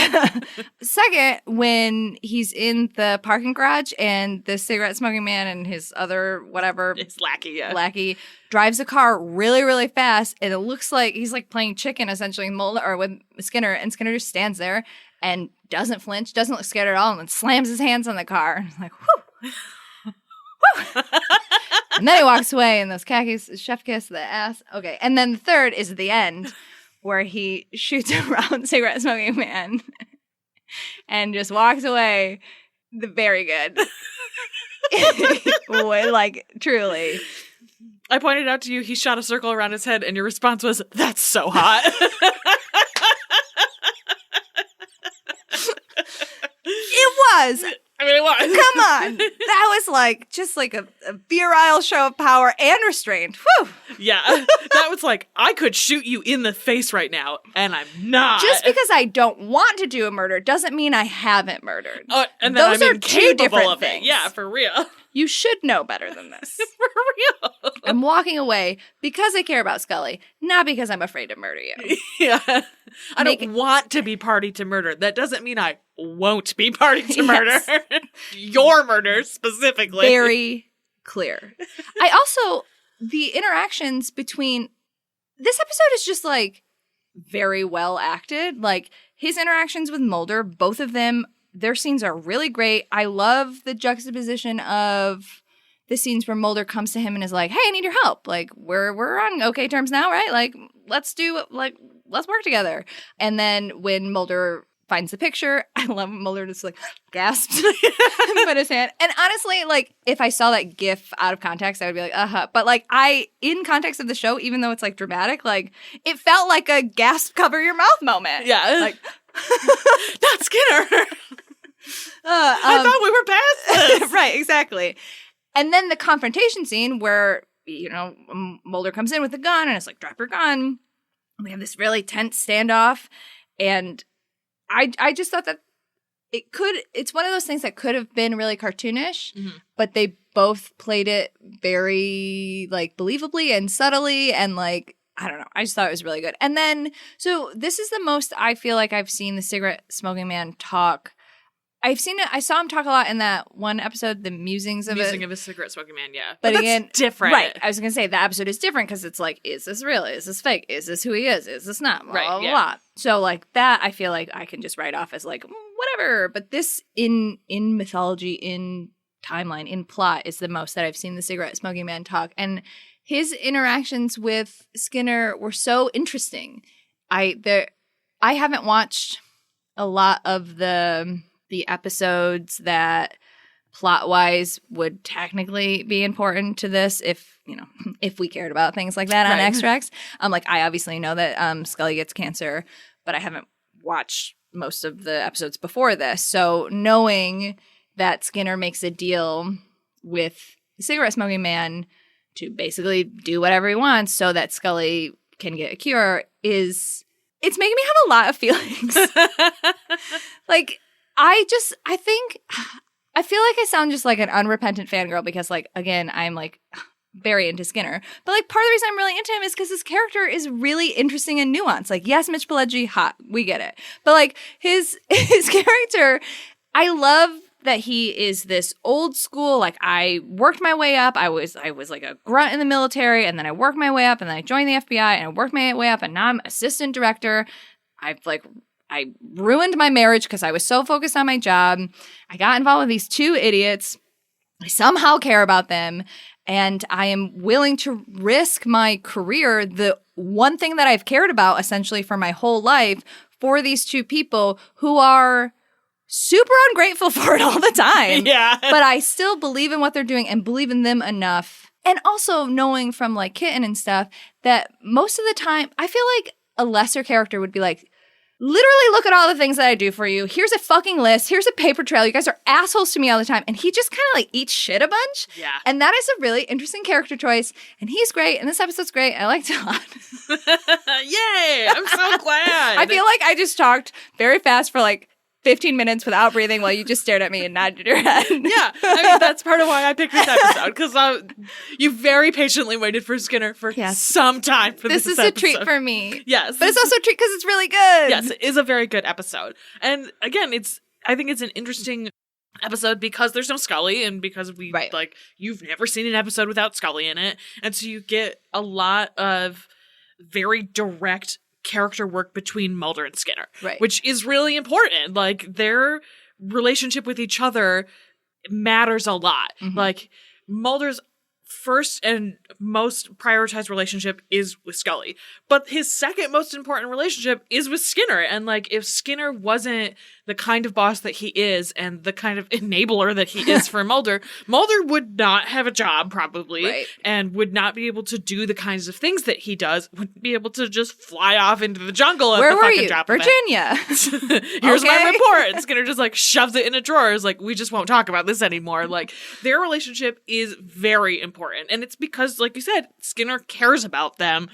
Second, when he's in the parking garage and the cigarette smoking man and his other whatever it's lackey drives a car really, really fast, and it looks like he's like playing chicken essentially with Skinner, and Skinner just stands there and doesn't flinch, doesn't look scared at all, and then slams his hands on the car. And I'm like, whew. Whew. And then he walks away in those khakis, chef kiss, the ass. Okay. And then the third is the end, where he shoots around cigarette smoking man and just walks away. Very good. Like, truly. I pointed out to you, he shot a circle around his head, and your response was, that's so hot. It was. I mean, it was. Come on. That was like, just like a virile show of power and restraint. Whew. Yeah. That was like, I could shoot you in the face right now, and I'm not. Just because I don't want to do a murder doesn't mean I haven't murdered. And then Those I'm are two different of things. It. Yeah, for real. You should know better than this. For real. I'm walking away because I care about Scully, not because I'm afraid to murder you. Yeah. I don't want to be party to murder. That doesn't mean I won't be party to murder. Your murder, specifically. Very clear. The interactions between... This episode is just, like, very well acted. Like, his interactions with Mulder, both of them, their scenes are really great. I love the juxtaposition of the scenes where Mulder comes to him and is like, hey, I need your help. Like, we're on okay terms now, right? Like, let's work together. And then when Mulder finds the picture, I love when Mulder just, like, gasps and put his hand. And honestly, like, if I saw that gif out of context, I would be like, uh-huh. But, like, in context of the show, even though it's, like, dramatic, like, it felt like a gasp cover your mouth moment. Yeah. Like, not Skinner. I thought we were past this. Right, exactly. And then the confrontation scene where, Mulder comes in with a gun and it's like, drop your gun. We have this really tense standoff. And I just thought that it's one of those things that could have been really cartoonish, but they both played it very, like, believably and subtly, and, like, I don't know. I just thought it was really good. And then, so this is the most I feel like I've seen the cigarette smoking man talk. I've seen it. I saw him talk a lot in that one episode, the musings of a cigarette smoking man, yeah. But that's again, different. Right. I was going to say, that episode is different because it's like, is this real? Is this fake? Is this who he is? Is this not? Blah, right, blah, yeah. blah. So like that, I feel like I can just write off as like, whatever. But this in mythology, in timeline, in plot is the most that I've seen the cigarette smoking man talk. And his interactions with Skinner were so interesting. I haven't watched a lot of the episodes that plot-wise would technically be important to this if we cared about things like that on extracts. Like I obviously know that Scully gets cancer, but I haven't watched most of the episodes before this. So knowing that Skinner makes a deal with the cigarette smoking man to basically do whatever he wants so that Scully can get a cure it's making me have a lot of feelings. Like, I feel like I sound just like an unrepentant fangirl because, like, again, I'm like very into Skinner. But like part of the reason I'm really into him is because his character is really interesting and nuanced. Like, yes, Mitch Pileggi, hot, we get it. But like his character, I love that he is this old school, like I worked my way up. I was like a grunt in the military, and then I worked my way up, and then I joined the FBI, and I worked my way up, and now I'm assistant director. I ruined my marriage because I was so focused on my job. I got involved with these two idiots. I somehow care about them, and I am willing to risk my career, the one thing that I've cared about essentially for my whole life, for these two people who are super ungrateful for it all the time. Yeah. But I still believe in what they're doing and believe in them enough. And also knowing from like Kitten and stuff that most of the time, I feel like a lesser character would be like, literally look at all the things that I do for you. Here's a fucking list. Here's a paper trail. You guys are assholes to me all the time. And he just kind of like eats shit a bunch. Yeah. And that is a really interesting character choice. And he's great. And this episode's great. I liked it a lot. Yay! I'm so glad. I feel like I just talked very fast for like 15 minutes without breathing while you just stared at me and nodded your head. Yeah. I mean, that's part of why I picked this episode, because you very patiently waited for Skinner for some time for this is episode. a treat for me. Yes. But it's also a treat because it's really good. Yes, it is a very good episode. And again, I think it's an interesting episode because there's no Scully, and because you've never seen an episode without Scully in it. And so you get a lot of very direct character work between Mulder and Skinner, which is really important. Like, their relationship with each other matters a lot. Mm-hmm. Like, Mulder's first and most prioritized relationship is with Scully, but his second most important relationship is with Skinner. And like, if Skinner wasn't the kind of boss that he is and the kind of enabler that he is for Mulder would not have a job probably, and would not be able to do the kinds of things that he does, wouldn't be able to just fly off into the jungle at the fucking drop of it. Virginia. Here's my report. And Skinner just like shoves it in a drawer. Is like, we just won't talk about this anymore. Like, their relationship is very important. And it's because, like you said, Skinner cares about them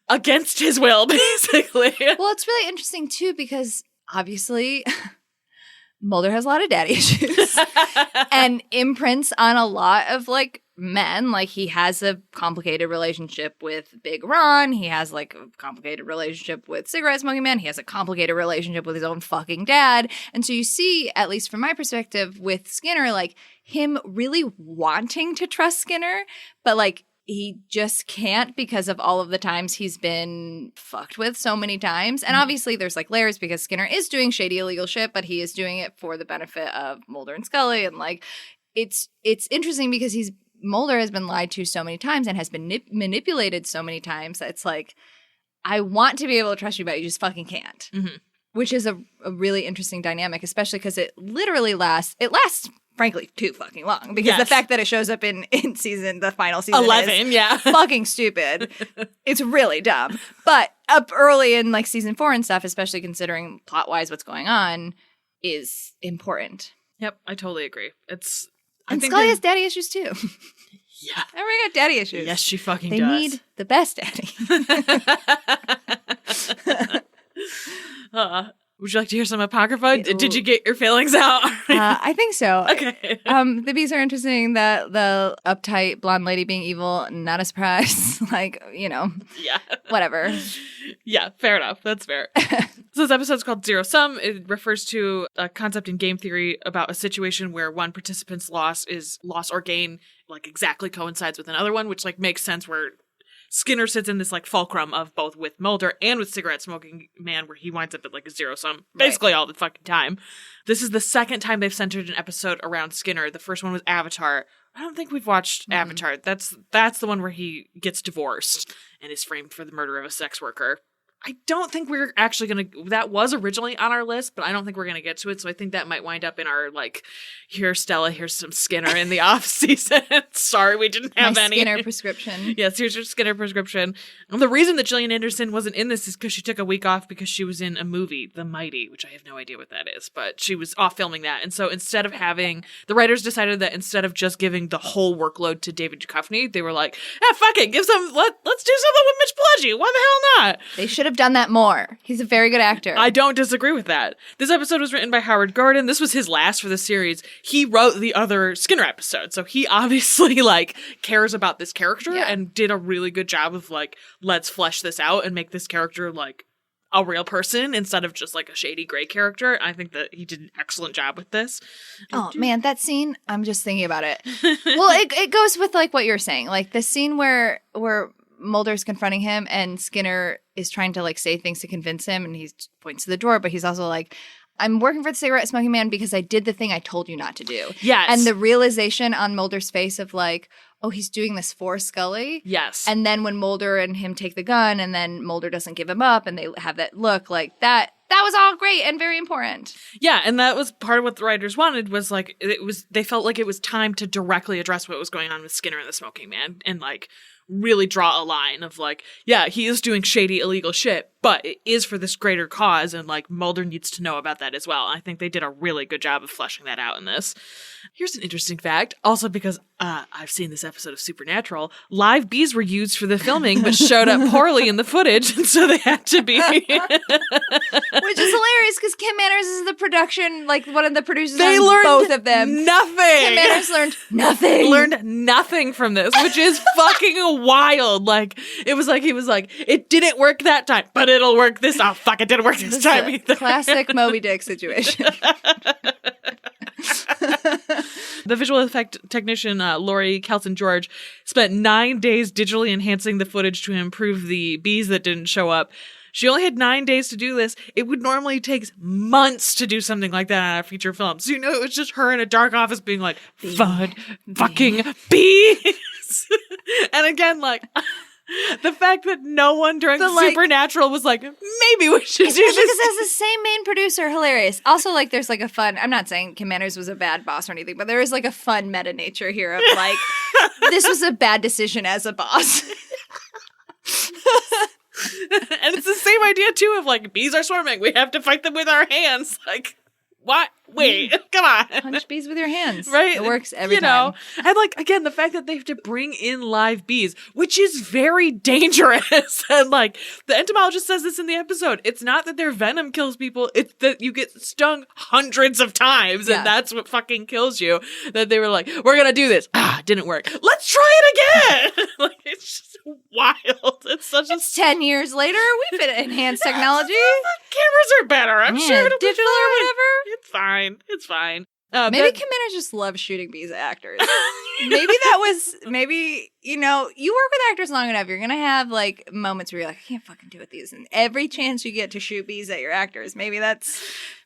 against his will, basically. Well, it's really interesting too, because obviously Mulder has a lot of daddy issues and imprints on a lot of like men. Like, he has a complicated relationship with Big Ron. He has like a complicated relationship with Cigarette Smoking Man. He has a complicated relationship with his own fucking dad. And so you see, at least from my perspective with Skinner, like him really wanting to trust Skinner, but like he just can't because of all of the times he's been fucked with so many times. And obviously there's like layers because Skinner is doing shady illegal shit, but he is doing it for the benefit of Mulder and Scully. And like, it's interesting because Mulder has been lied to so many times and has been manipulated so many times that it's like, I want to be able to trust you, but you just fucking can't. Mm-hmm. Which is a really interesting dynamic, especially because it literally lasts frankly too fucking long, because the fact that it shows up in the final season 11 is fucking stupid. It's really dumb. But up early in like season 4 and stuff, especially considering plot wise what's going on, is important. Yep, I totally agree. And Scully has daddy issues too. Yeah. Everybody got daddy issues. Yes, she fucking does. They need the best daddy. Would you like to hear some Apocrypha? Did you get your feelings out? I think so. Okay. The bees are interesting. The uptight blonde lady being evil, not a surprise. Like, Yeah. whatever. Yeah, fair enough. That's fair. So this episode's called Zero Sum. It refers to a concept in game theory about a situation where one participant's loss or gain, like, exactly coincides with another one, which, like, makes sense where Skinner sits in this, like, fulcrum of both with Mulder and with Cigarette Smoking Man, where he winds up at, like, a zero sum basically all the fucking time. This is the second time they've centered an episode around Skinner. The first one was Avatar. I don't think we've watched Avatar. That's the one where he gets divorced and is framed for the murder of a sex worker. I don't think we're actually going to... That was originally on our list, but I don't think we're going to get to it, so I think that might wind up in our, like, here's Stella, here's some Skinner in the off-season. Sorry, we didn't have any. Skinner prescription. Yes, here's your Skinner prescription. And the reason that Gillian Anderson wasn't in this is because she took a week off because she was in a movie, The Mighty, which I have no idea what that is, but she was off filming that. And so instead of having... The writers decided that instead of just giving the whole workload to David Duchovny, they were like, fuck it, let's do something with Mitch Pileggi. Why the hell not? They should have done that more. He's a very good actor. I don't disagree with that. This episode was written by Howard Gordon. This was his last for the series. He wrote the other Skinner episode, so he obviously, like, cares about this character and did a really good job of, like, let's flesh this out and make this character, like, a real person instead of just, like, a shady gray character. I think that he did an excellent job with this. Oh, man, that scene, I'm just thinking about it. Well, it goes with, like, what you're saying. Like, the scene where Mulder's confronting him and Skinner is trying to, like, say things to convince him, and he points to the door, but he's also like, I'm working for the Cigarette Smoking Man because I did the thing I told you not to do. Yes. And the realization on Mulder's face of, like, oh, he's doing this for Scully. Yes. And then when Mulder and him take the gun and then Mulder doesn't give him up and they have that look, like, that was all great and very important. Yeah, and that was part of what the writers wanted was, like, they felt like it was time to directly address what was going on with Skinner and the Smoking Man and, like, really draw a line of, like, yeah, he is doing shady, illegal shit, but it is for this greater cause, and, like, Mulder needs to know about that as well. I think they did a really good job of fleshing that out in this. Here's an interesting fact, also because I've seen this episode of Supernatural. Live bees were used for the filming, but showed up poorly in the footage, and so they had to be... Which is hilarious, because Kim Manners is the production, like, one of the producers they on learned both of them. Nothing! Kim Manners learned nothing! Learned nothing from this, which is fucking wild. Like, he was like, it didn't work that time, but it'll work this. Oh, fuck, it didn't work this time either. Classic Moby Dick situation. The visual effect technician, Lori Kelson-George, spent 9 days digitally enhancing the footage to improve the bees that didn't show up. She only had 9 days to do this. It would normally take months to do something like that on a feature film. So, it was just her in a dark office being like, fud, fucking bees. And again, like... The fact that no one during Supernatural was like, maybe we should do this. Because it's the same main producer. Hilarious. Also, like, there's, like, a fun... I'm not saying Kim Manners was a bad boss or anything, but there is, like, a fun meta nature here of, like, this was a bad decision as a boss. And it's the same idea, too, of, like, bees are swarming. We have to fight them with our hands. Like... What? Wait, come on. Punch bees with your hands. Right? It works every time. And, like, again, the fact that they have to bring in live bees, which is very dangerous. And, like, the entomologist says this in the episode. It's not that their venom kills people. It's that you get stung hundreds of times. And that's what fucking kills you. That they were like, we're going to do this. Didn't work. Let's try it again. Like, it's just wild. It's 10 years later. We've enhanced technology. The cameras are better. I'm sure it'll be digital or whatever. It's fine. It's fine. Maybe Kim Manners just loves shooting bees at actors. Maybe, you work with actors long enough, you're going to have, like, moments where you're like, I can't fucking do with these. And every chance you get to shoot bees at your actors, maybe it's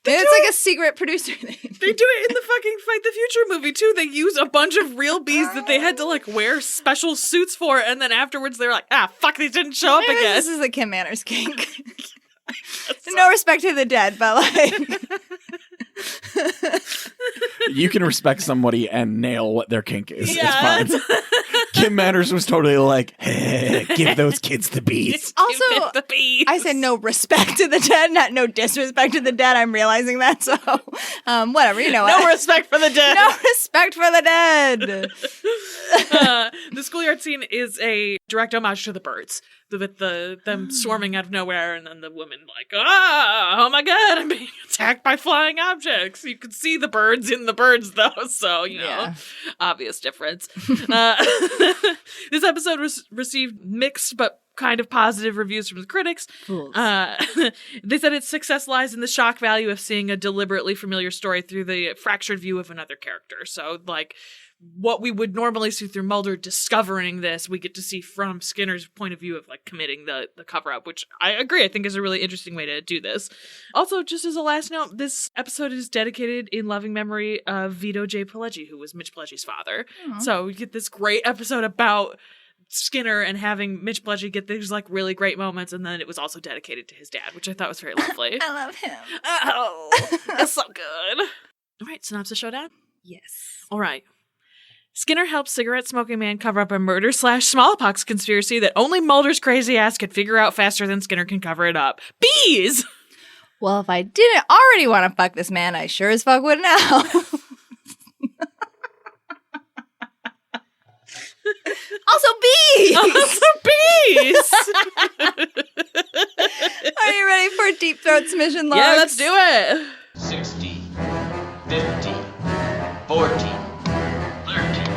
like a secret producer thing. They do it in the fucking Fight the Future movie, too. They use a bunch of real bees that they had to, like, wear special suits for, and then afterwards they're like, fuck, they didn't show up again. This is a Kim Manners kink. No respect to the dead, but, like... You can respect somebody and nail what their kink is. Yeah, it's fine. Kim Manners was totally like, hey, give those kids the bees. Also, the bees. I said no respect to the dead, not no disrespect to the dead. I'm realizing that, so whatever, No respect for the dead. No respect for the dead. The schoolyard scene is a direct homage to the birds, with them swarming out of nowhere, and then the woman like, oh my god, I'm being attacked by flying objects. You can see the birds in the birds, though, so, obvious difference. This episode received mixed but kind of positive reviews from the critics. They said its success lies in the shock value of seeing a deliberately familiar story through the fractured view of another character. So, like, what we would normally see through Mulder discovering this, we get to see from Skinner's point of view of, like, committing the cover-up, which I agree, I think is a really interesting way to do this. Also, just as a last note, this episode is dedicated in loving memory of Vito J. Pileggi, who was Mitch Pileggi's father. Aww. So we get this great episode about Skinner and having Mitch Pileggi get these, like, really great moments, and then it was also dedicated to his dad, which I thought was very lovely. I love him. Oh, it's so good. All right, synopsis showdown? Yes. All right. Skinner helps cigarette-smoking man cover up a murder/smallpox conspiracy that only Mulder's crazy ass could figure out faster than Skinner can cover it up. Bees! Well, if I didn't already want to fuck this man, I sure as fuck would now. Also bees! Also bees! Are you ready for Deep Throat submission logs? Yeah, let's do it. 60, 50, 40.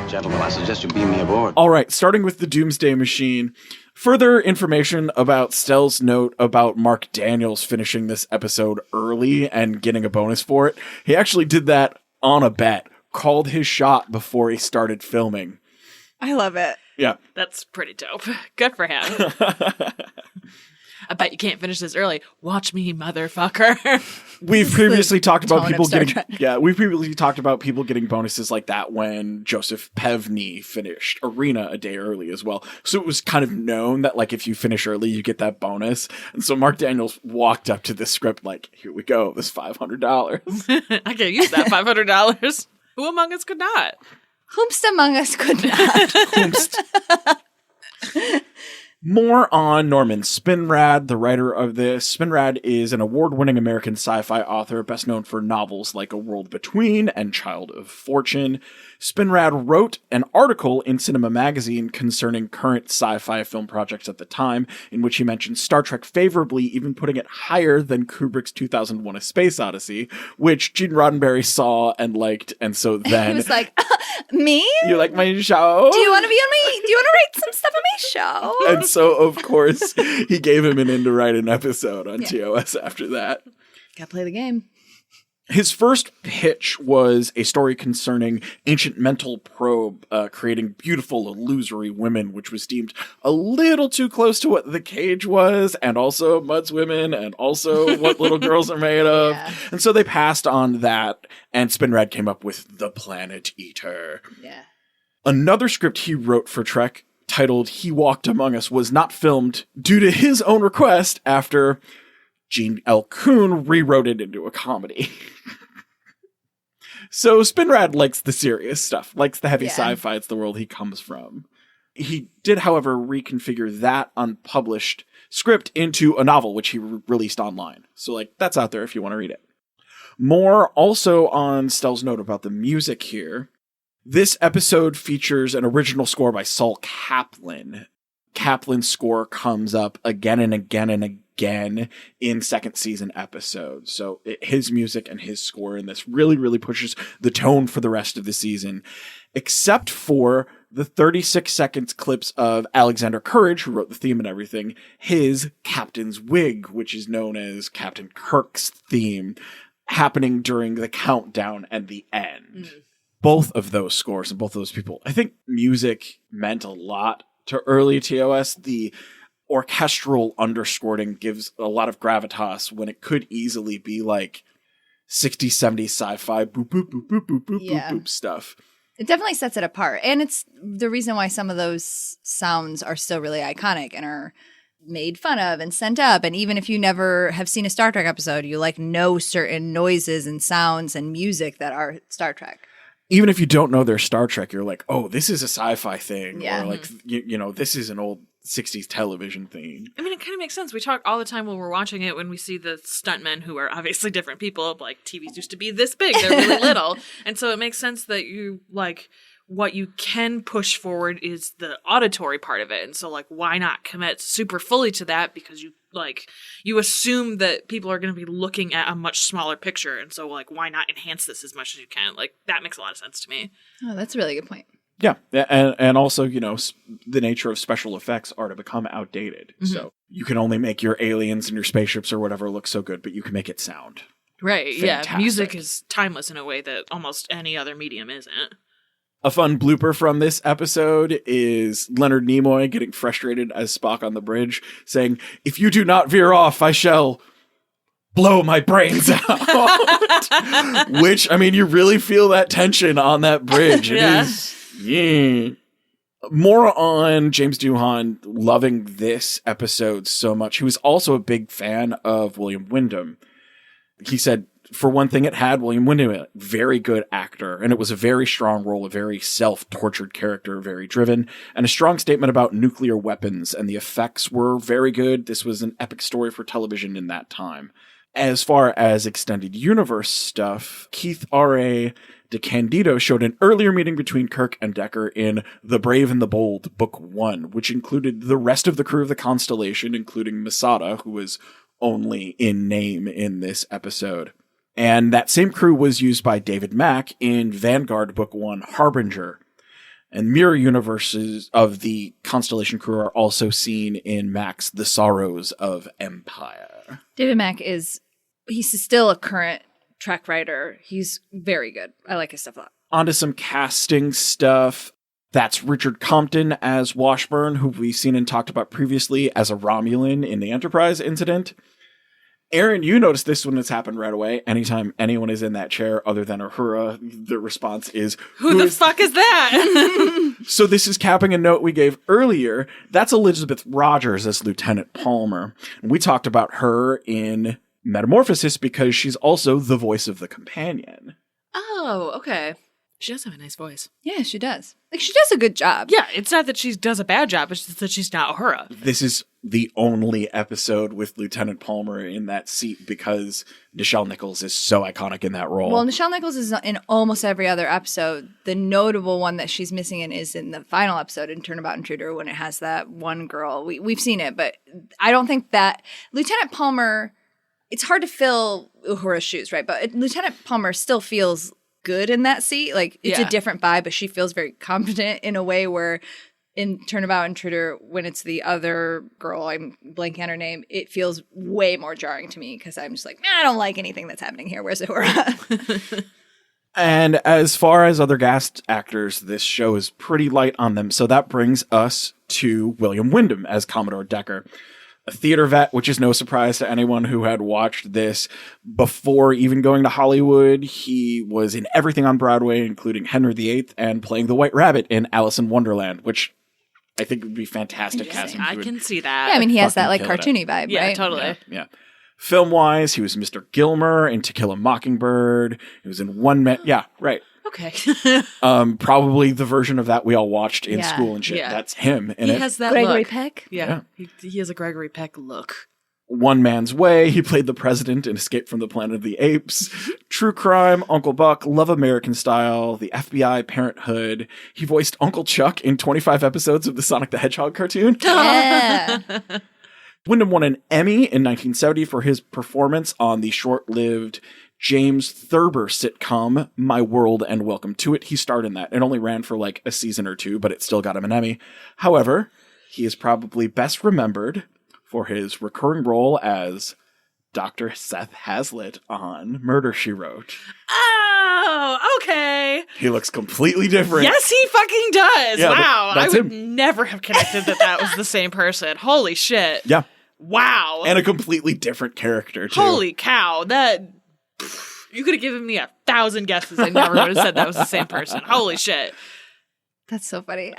Gentlemen, I suggest you beam me aboard. All right, starting with the Doomsday Machine. Further information about Stell's note about Mark Daniels finishing this episode early and getting a bonus for it. He actually did that on a bet, called his shot before he started filming. I love it. Yeah. That's pretty dope. Good for him. I bet you can't finish this early. Watch me, motherfucker. We've previously talked about tone people of Star getting Trek. we've previously talked about people getting bonuses like that when Joseph Pevney finished Arena a day early as well. So it was kind of known that, like, if you finish early, you get that bonus. And so Mark Daniels walked up to this script like, here we go, this $500. I can't use that $500. Who among us could not? Whomst among us could not. More on Norman Spinrad, the writer of this. Spinrad is an award-winning American sci-fi author, best known for novels like A World Between and Child of Fortune. Spinrad wrote an article in Cinema Magazine concerning current sci-fi film projects at the time, in which he mentioned Star Trek favorably, even putting it higher than Kubrick's 2001: A Space Odyssey, which Gene Roddenberry saw and liked, and so then... He was like, me? You like my show? Do you want to be on me? Do you want to write some stuff on my show? And so, of course, he gave him an in to write an episode on TOS after that. Gotta play the game. His first pitch was a story concerning ancient mental probe creating beautiful, illusory women, which was deemed a little too close to what The Cage was, and also Mud's Women, and also what little girls are made of. Yeah. And so they passed on that, and Spinrad came up with The Planet Eater. Yeah. Another script he wrote for Trek, titled He Walked Among Us, was not filmed due to his own request after Gene L. Kuhn rewrote it into a comedy. So Spinrad likes the serious stuff, likes the heavy sci-fi. It's the world he comes from. He did, however, reconfigure that unpublished script into a novel, which he released online. So, like, that's out there if you want to read it. More also on Stell's note about the music here. This episode features an original score by Saul Kaplan. Kaplan's score comes up again and again and again in second season episodes. So his music and his score in this really, really pushes the tone for the rest of the season, except for the 36 seconds clips of Alexander Courage, who wrote the theme and everything, his Captain's Wig, which is known as Captain Kirk's theme, happening during the countdown and the end. Both of those scores and both of those people, I think music meant a lot to early TOS. The orchestral underscoring gives a lot of gravitas when it could easily be like 60s, 70s sci-fi boop, boop, boop, boop, boop, boop, boop, boop stuff. It definitely sets it apart. And it's the reason why some of those sounds are still really iconic and are made fun of and sent up. And even if you never have seen a Star Trek episode, you like know certain noises and sounds and music that are Star Trek. Even if you don't know they're Star Trek, you're like, oh, this is a sci-fi thing. Yeah. Or like, you know, this is an old 60s television thing. I mean, it kind of makes sense. We talk all the time when we're watching it, when we see the stuntmen who are obviously different people, like TVs used to be this big, they're really little. And so it makes sense that you, like, what you can push forward is the auditory part of it. And so, like, why not commit super fully to that? Because you assume that people are going to be looking at a much smaller picture. And so, like, why not enhance this as much as you can? Like, that makes a lot of sense to me. Oh, that's a really good point. Yeah, and also, you know, the nature of special effects are to become outdated. Mm-hmm. So you can only make your aliens and your spaceships or whatever look so good, but you can make it sound right. fantastic. Yeah, music is timeless in a way that almost any other medium isn't. A fun blooper from this episode is Leonard Nimoy getting frustrated as Spock on the bridge, saying, "If you do not veer off, I shall blow my brains out." Which, I mean, you really feel that tension on that bridge. It is. Yeah. More on James Doohan loving this episode so much. He was also a big fan of William Windham. He said, for one thing, it had William Windham, a very good actor, and it was a very strong role, a very self-tortured character, very driven, and a strong statement about nuclear weapons, and the effects were very good. This was an epic story for television in that time. As far as extended universe stuff, Keith R.A. DeCandido showed an earlier meeting between Kirk and Decker in The Brave and the Bold, Book 1, which included the rest of the crew of the Constellation, including Masada, who was only in name in this episode. And that same crew was used by David Mack in Vanguard Book 1, Harbinger. And mirror universes of the Constellation crew are also seen in Mack's The Sorrows of Empire. David Mack he's still a current Trek writer. He's very good. I like his stuff a lot. On to some casting stuff. That's Richard Compton as Washburn, who we've seen and talked about previously as a Romulan in the Enterprise incident. Erin, you noticed this when it's happened right away. Anytime anyone is in that chair other than Uhura, the response is, Who the fuck is that? So this is capping a note we gave earlier. That's Elizabeth Rogers as Lieutenant Palmer. And we talked about her in Metamorphosis because she's also the voice of the companion. Oh, okay. She does have a nice voice. Yeah, she does. Like, she does a good job. Yeah, it's not that she does a bad job, it's just that she's not Uhura. This is the only episode with Lieutenant Palmer in that seat because Nichelle Nichols is so iconic in that role. Well, Nichelle Nichols is in almost every other episode. The notable one that she's missing in is in the final episode in Turnabout Intruder when it has that one girl. We've seen it, but I don't think that Lieutenant Palmer, it's hard to fill Uhura's shoes, right? But Lieutenant Palmer still feels good in that seat. Like, it's a different vibe, but she feels very competent in a way where in Turnabout Intruder, when it's the other girl, I'm blanking on her name, it feels way more jarring to me because I'm just like, I don't like anything that's happening here. Where's Uhura? And as far as other guest actors, this show is pretty light on them. So that brings us to William Windham as Commodore Decker. A theater vet, which is no surprise to anyone who had watched this before even going to Hollywood. He was in everything on Broadway, including Henry VIII and playing the White Rabbit in Alice in Wonderland, which I think would be fantastic casting. I can see that. Yeah, I mean, he has that like Fucking cartoony vibe, Yeah, right? totally. Yeah. Film-wise, he was Mr. Gilmer in To Kill a Mockingbird. He was in One Man. Yeah, right. Okay. Probably the version of that we all watched in Yeah. school and shit. Yeah. That's him in He it. has that Gregory look. Peck? Yeah. He has a Gregory Peck look. One Man's Way. He played the president in Escape from the Planet of the Apes. True Crime, Uncle Buck, Love American Style, The FBI, Parenthood. He voiced Uncle Chuck in 25 episodes of the Sonic the Hedgehog cartoon. Yeah. Windham won an Emmy in 1970 for his performance on the short-lived James Thurber sitcom, My World and Welcome to It. He starred in that. It only ran for like a season or two, but it still got him an Emmy. However, he is probably best remembered for his recurring role as Dr. Seth Hazlitt on Murder, She Wrote. Oh, okay. He looks completely different. Yes, he fucking does. Yeah, wow. I that's would him. never have connected that was the same person. Holy shit. Yeah. Wow. And a completely different character, too. Holy cow. You could have given me 1,000 guesses. I never would have said that was the same person. Holy shit. That's so funny.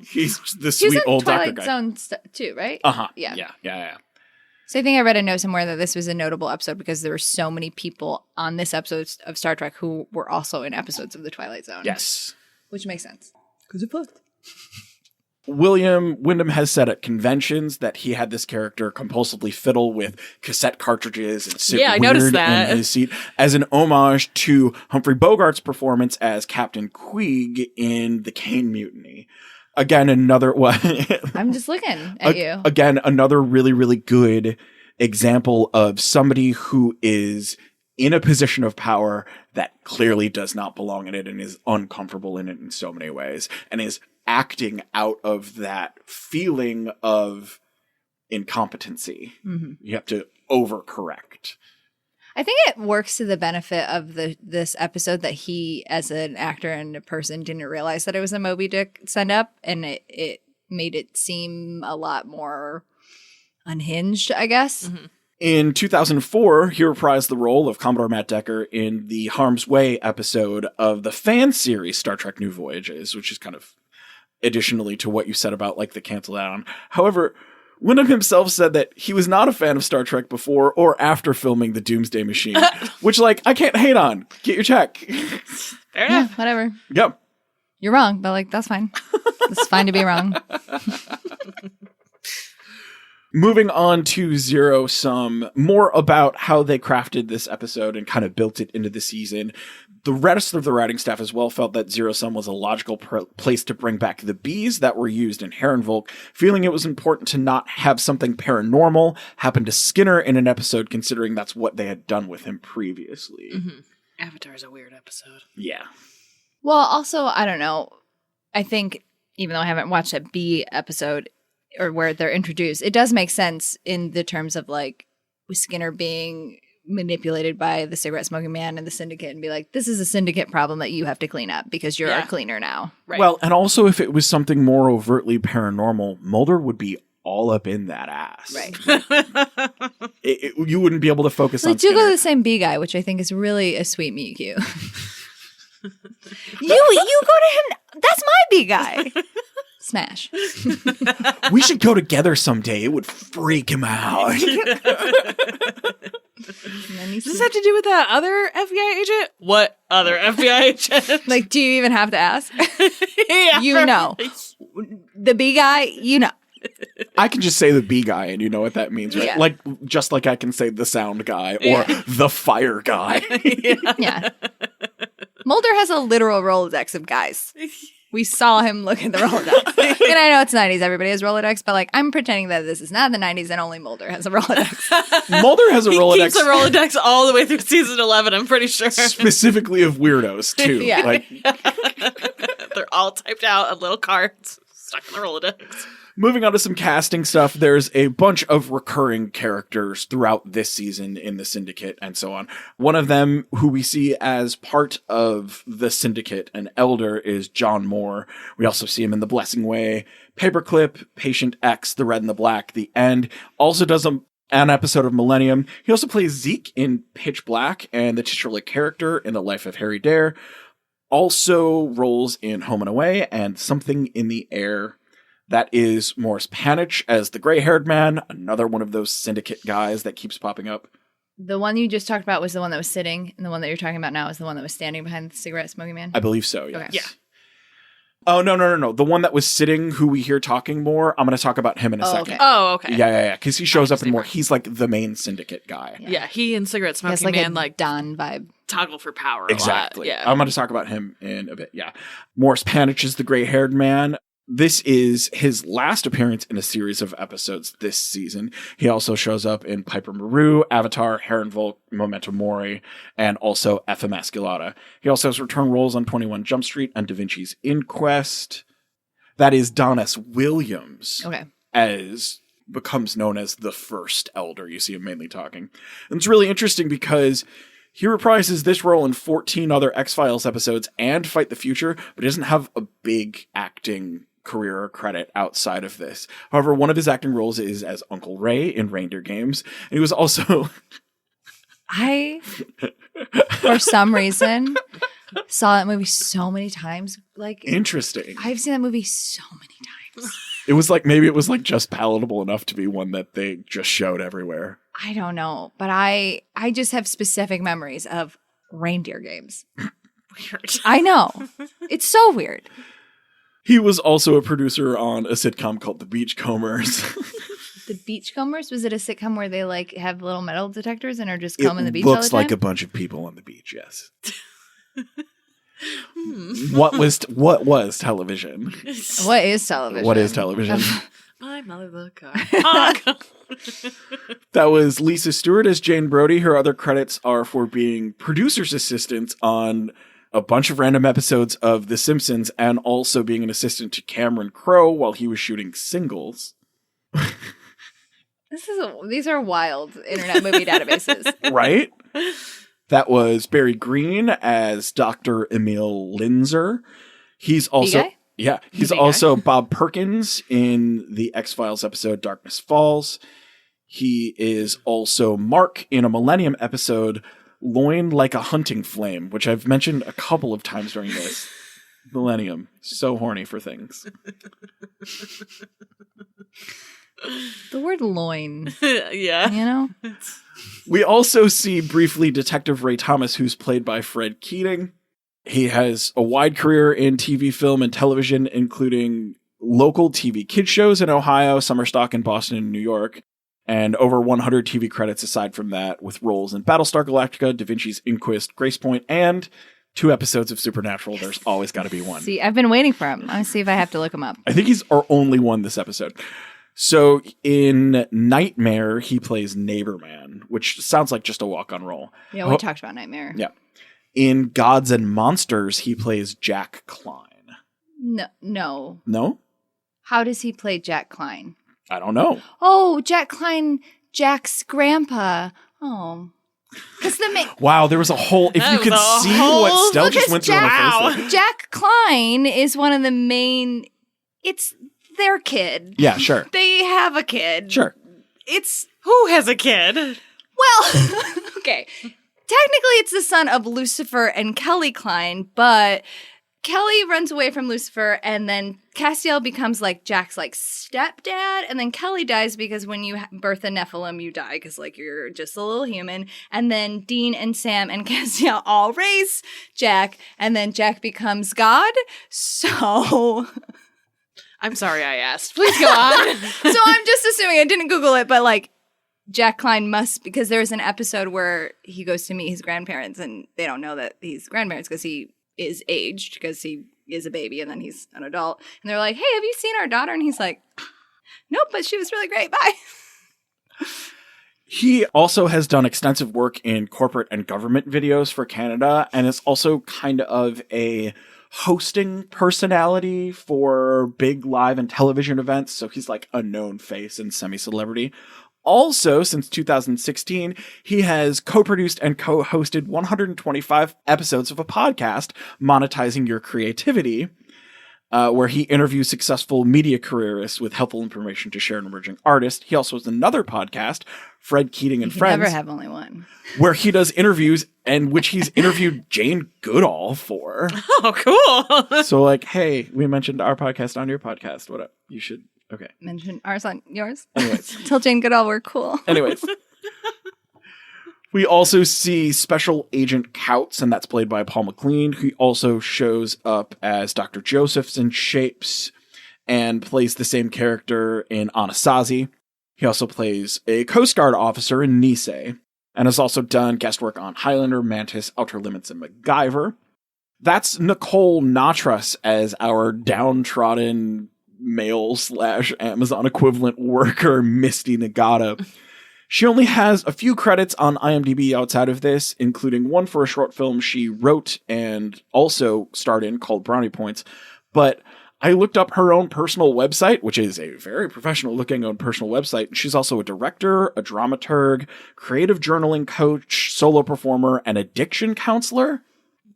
He's the He was sweet in old Twilight doctor guy. Zone too, right? Uh-huh. Yeah. Yeah. So I think I read a note somewhere that this was a notable episode because there were so many people on this episode of Star Trek who were also in episodes of The Twilight Zone. Yes. Which makes sense. Because it fucked. Windham has said at conventions that he had this character compulsively fiddle with cassette cartridges and sit I noticed weird that. in his seat as an homage to Humphrey Bogart's performance as Captain Queeg in The Caine Mutiny. Again, another I'm just looking at you. Again, another really, really good example of somebody who is in a position of power that clearly does not belong in it and is uncomfortable in it in so many ways, and is acting out of that feeling of incompetency. Mm-hmm. You have to overcorrect. I think it works to the benefit of this episode that he, as an actor and a person, didn't realize that it was a Moby Dick send-up, and it made it seem a lot more unhinged, I guess. Mm-hmm. In 2004, he reprised the role of Commodore Matt Decker in the Harm's Way episode of the fan series Star Trek New Voyages, which is kind of additionally to what you said about like the cancel out on. However, Windham himself said that he was not a fan of Star Trek before or after filming the Doomsday Machine, which like I can't hate on. Get your check. Fair enough. Yeah, whatever. Yep. You're wrong, but like that's fine. It's fine to be wrong. Moving on to Zero Sum, more about how they crafted this episode and kind of built it into the season. The rest of the writing staff as well felt that Zero Sum was a logical place to bring back the bees that were used in Herrenvolk, feeling it was important to not have something paranormal happen to Skinner in an episode, considering that's what they had done with him previously. Mm-hmm. Avatar is a weird episode. Yeah. Well, also, I don't know. I think, even though I haven't watched a bee episode or where they're introduced, it does make sense in the terms of like Skinner being manipulated by the cigarette smoking man and the syndicate and be like, this is a syndicate problem that you have to clean up because you're our cleaner now. Right. Well, and also if it was something more overtly paranormal, Mulder would be all up in that ass. Right. You wouldn't be able to focus So on they do go to Skinner. the same bee guy, which I think is really a sweet meet cute. you go to him. That's my bee guy. Smash. We should go together someday. It would freak him out. Does this have to do with that other FBI agent? What other FBI agent? Like, do you even have to ask? Yeah, You know. The bee guy, you know. I can just say the bee guy and you know what that means, right? Yeah. Like, just like I can say the sound guy or the fire guy. Yeah. Mulder has a literal Rolodex of guys. We saw him look at the Rolodex. And I know it's 90s, everybody has Rolodex, but like I'm pretending that this is not the 90s and only Mulder has a Rolodex. Mulder has a He Rolodex keeps a Rolodex all the way through season 11, I'm pretty sure. specifically of weirdos, too. Yeah. Like, They're all typed out on little cards stuck in the Rolodex. moving on to some casting stuff, there's a bunch of recurring characters throughout this season in the Syndicate and so on. One of them who we see as part of the Syndicate, an elder, is John Moore. We also see him in The Blessing Way, Paperclip, Patient X, The Red and the Black, The End. Also does an episode of Millennium. He also plays Zeke in Pitch Black and the titular character in The Life of Harry Dare. Also roles in Home and Away and Something in the Air. That is Maurice Panich as the gray-haired man, another one of those Syndicate guys that keeps popping up. The one you just talked about was the one that was sitting, and the one that you're talking about now is the one that was standing behind the cigarette smoking man? I believe so, yes. Okay. Yeah. Oh, no. The one that was sitting, who we hear talking more, I'm going to talk about him in a second. okay. Oh, okay. Yeah. Because he shows up in more. Understand. He's like the main Syndicate guy. Yeah, he and cigarette He has smoking like man a like Don vibe. toggle for power Exactly. a lot. Yeah. I'm going to talk about him in a bit. Yeah. Maurice Panich is the gray-haired man. This is his last appearance in a series of episodes this season. He also shows up in Piper Maru, Avatar, Herrenvolk, Memento Mori, and also F. Emasculata. He also has return roles on 21 Jump Street and Da Vinci's Inquest. That is Donnis Williams. Okay. As becomes known as the first elder. You see him mainly talking. And it's really interesting because he reprises this role in 14 other X-Files episodes and Fight the Future, but he doesn't have a big acting career or credit outside of this. However, one of his acting roles is as Uncle Ray in Reindeer Games. And he was also... I, for some reason, saw that movie so many times. Like, Interesting. I've seen that movie so many times. It was like, maybe it was like just palatable enough to be one that they just showed everywhere. I don't know, but I just have specific memories of Reindeer Games. Weird. I know. It's so weird. He was also a producer on a sitcom called The Beachcombers. The Beachcombers? Was it a sitcom where they like have little metal detectors and are just combing the beach all the time? Looks like a bunch of people on the beach, yes. What was television? What is television? What is television? My mother the car. That was Lisa Stewart as Jane Brody. Her other credits are for being producer's assistant on a bunch of random episodes of The Simpsons and also being an assistant to Cameron Crowe while he was shooting Singles. These are wild internet movie databases. Right? That was Barry Green as Dr. Emil Linzer. He's also... B-guy? Yeah, he's also Bob Perkins in the X-Files episode Darkness Falls. He is also Mark in a Millennium episode, Loin Like a Hunting Flame, which I've mentioned a couple of times during this. Millennium. So horny for things. The word loin. Yeah. You know? We also see briefly Detective Ray Thomas, who's played by Fred Keating. He has a wide career in TV, film, and television, including local TV kid shows in Ohio, summer stock in Boston and New York, and over 100 TV credits aside from that, with roles in Battlestar Galactica, Da Vinci's Inquest, Grace Point, and 2 episodes of Supernatural. There's always got to be one. See, I've been waiting for him. I'll see if I have to look him up. I think he's our only one this episode. So in Nightmare, he plays Neighborman, which sounds like just a walk-on role. Yeah, we talked about Nightmare. Yeah. In Gods and Monsters, he plays Jack Klein. No. No? How does he play Jack Klein? I don't know. Oh, Jack Klein, Jack's grandpa. Oh. Wow, there was a whole... If you could see what Stella just went through on her face. Jack Klein is one of the main... It's their kid. Yeah, sure. They have a kid. Sure. It's... Who has a kid? Well, okay. Technically, it's the son of Lucifer and Kelly Klein, but Kelly runs away from Lucifer, and then Castiel becomes like Jack's like stepdad, and then Kelly dies because when you birth a Nephilim, you die because like you're just a little human. And then Dean and Sam and Castiel all raise Jack, and then Jack becomes God. So I'm sorry I asked. Please go on. So I'm just assuming, I didn't Google it, but like Jack Klein must, because there's an episode where he goes to meet his grandparents and they don't know that he's grandparents because he is aged, because he is a baby and then he's an adult. And they're like, hey, have you seen our daughter? And he's like, nope, but she was really great. Bye. He also has done extensive work in corporate and government videos for Canada, and is also kind of a hosting personality for big live and television events. So he's like a known face and semi-celebrity. Also, since 2016, he has co-produced and co-hosted 125 episodes of a podcast, Monetizing Your Creativity, where he interviews successful media careerists with helpful information to share an emerging artist. He also has another podcast, Fred Keating and Friends. Never have only one. Where he does interviews, and which he's interviewed Jane Goodall for. Oh, cool. So like, hey, we mentioned our podcast on your podcast. What up? You should... Okay. Mention ours on yours. Anyways. Tell Jane Goodall we're cool. Anyways. We also see Special Agent Couts, and that's played by Paul McLean. He also shows up as Dr. Josephs in Shapes and plays the same character in Anasazi. He also plays a Coast Guard officer in Nisei, and has also done guest work on Highlander, Mantis, Outer Limits, and MacGyver. That's Nicole Natras as our downtrodden male/Amazon equivalent worker, Misty Nagada. She only has a few credits on IMDb outside of this, including one for a short film she wrote and also starred in called Brownie Points. But I looked up her own personal website, which is a very professional looking own personal website. She's also a director, a dramaturg, creative journaling coach, solo performer, and addiction counselor.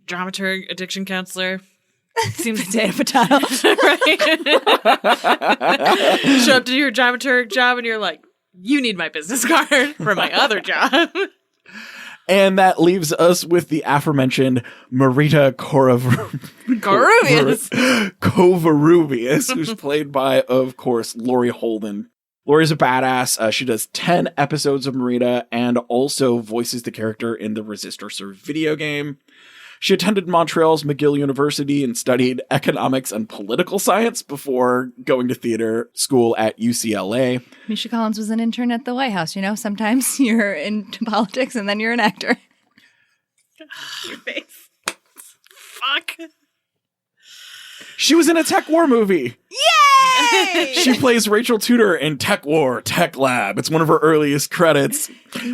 Dramaturg, addiction counselor. Seems potato. Right? Show up to your dramaturg job and you're like, you need my business card for my other job. And that leaves us with the aforementioned Marita Covarrubias, who's played by, of course, Laurie Holden. Laurie's a badass. She does 10 episodes of Marita and also voices the character in the Resist or Serve video game. She attended Montreal's McGill University and studied economics and political science before going to theater school at UCLA. Misha Collins was an intern at the White House. You know, sometimes you're into politics and then you're an actor. Your face. Fuck. She was in a Tech War movie. Yay! She plays Rachel Tudor in Tech War, Tech Lab. It's one of her earliest credits.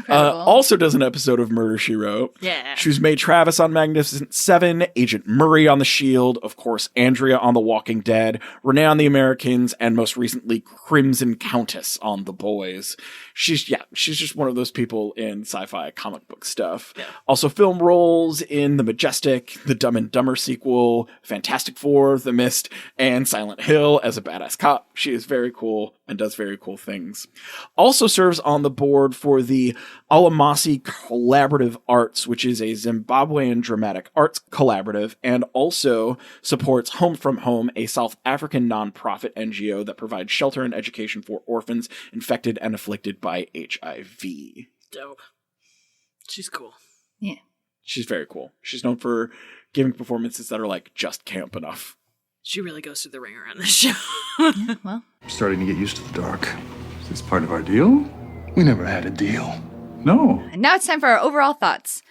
Also does an episode of Murder, She Wrote. Yeah. She was Mae Travis on Magnificent Seven, Agent Murray on The Shield, of course, Andrea on The Walking Dead, Renee on The Americans, and most recently, Crimson Countess on The Boys. She's just one of those people in sci-fi comic book stuff. Yeah. Also film roles in The Majestic, the Dumb and Dumber sequel, Fantastic Four, The Mist, and Silent Hill as a badass cop. She is very cool and does very cool things. Also serves on the board for the Alamasi Collaborative Arts, which is a Zimbabwean dramatic arts collaborative, and also supports Home From Home, a South African nonprofit NGO that provides shelter and education for orphans infected and afflicted by HIV. Dope. She's cool. Yeah. She's very cool. She's known for giving performances that are like just camp enough. She really goes through the ringer on this show. Yeah, well. I'm starting to get used to the dark. Is this part of our deal? We never had a deal. No. And now it's time for our overall thoughts.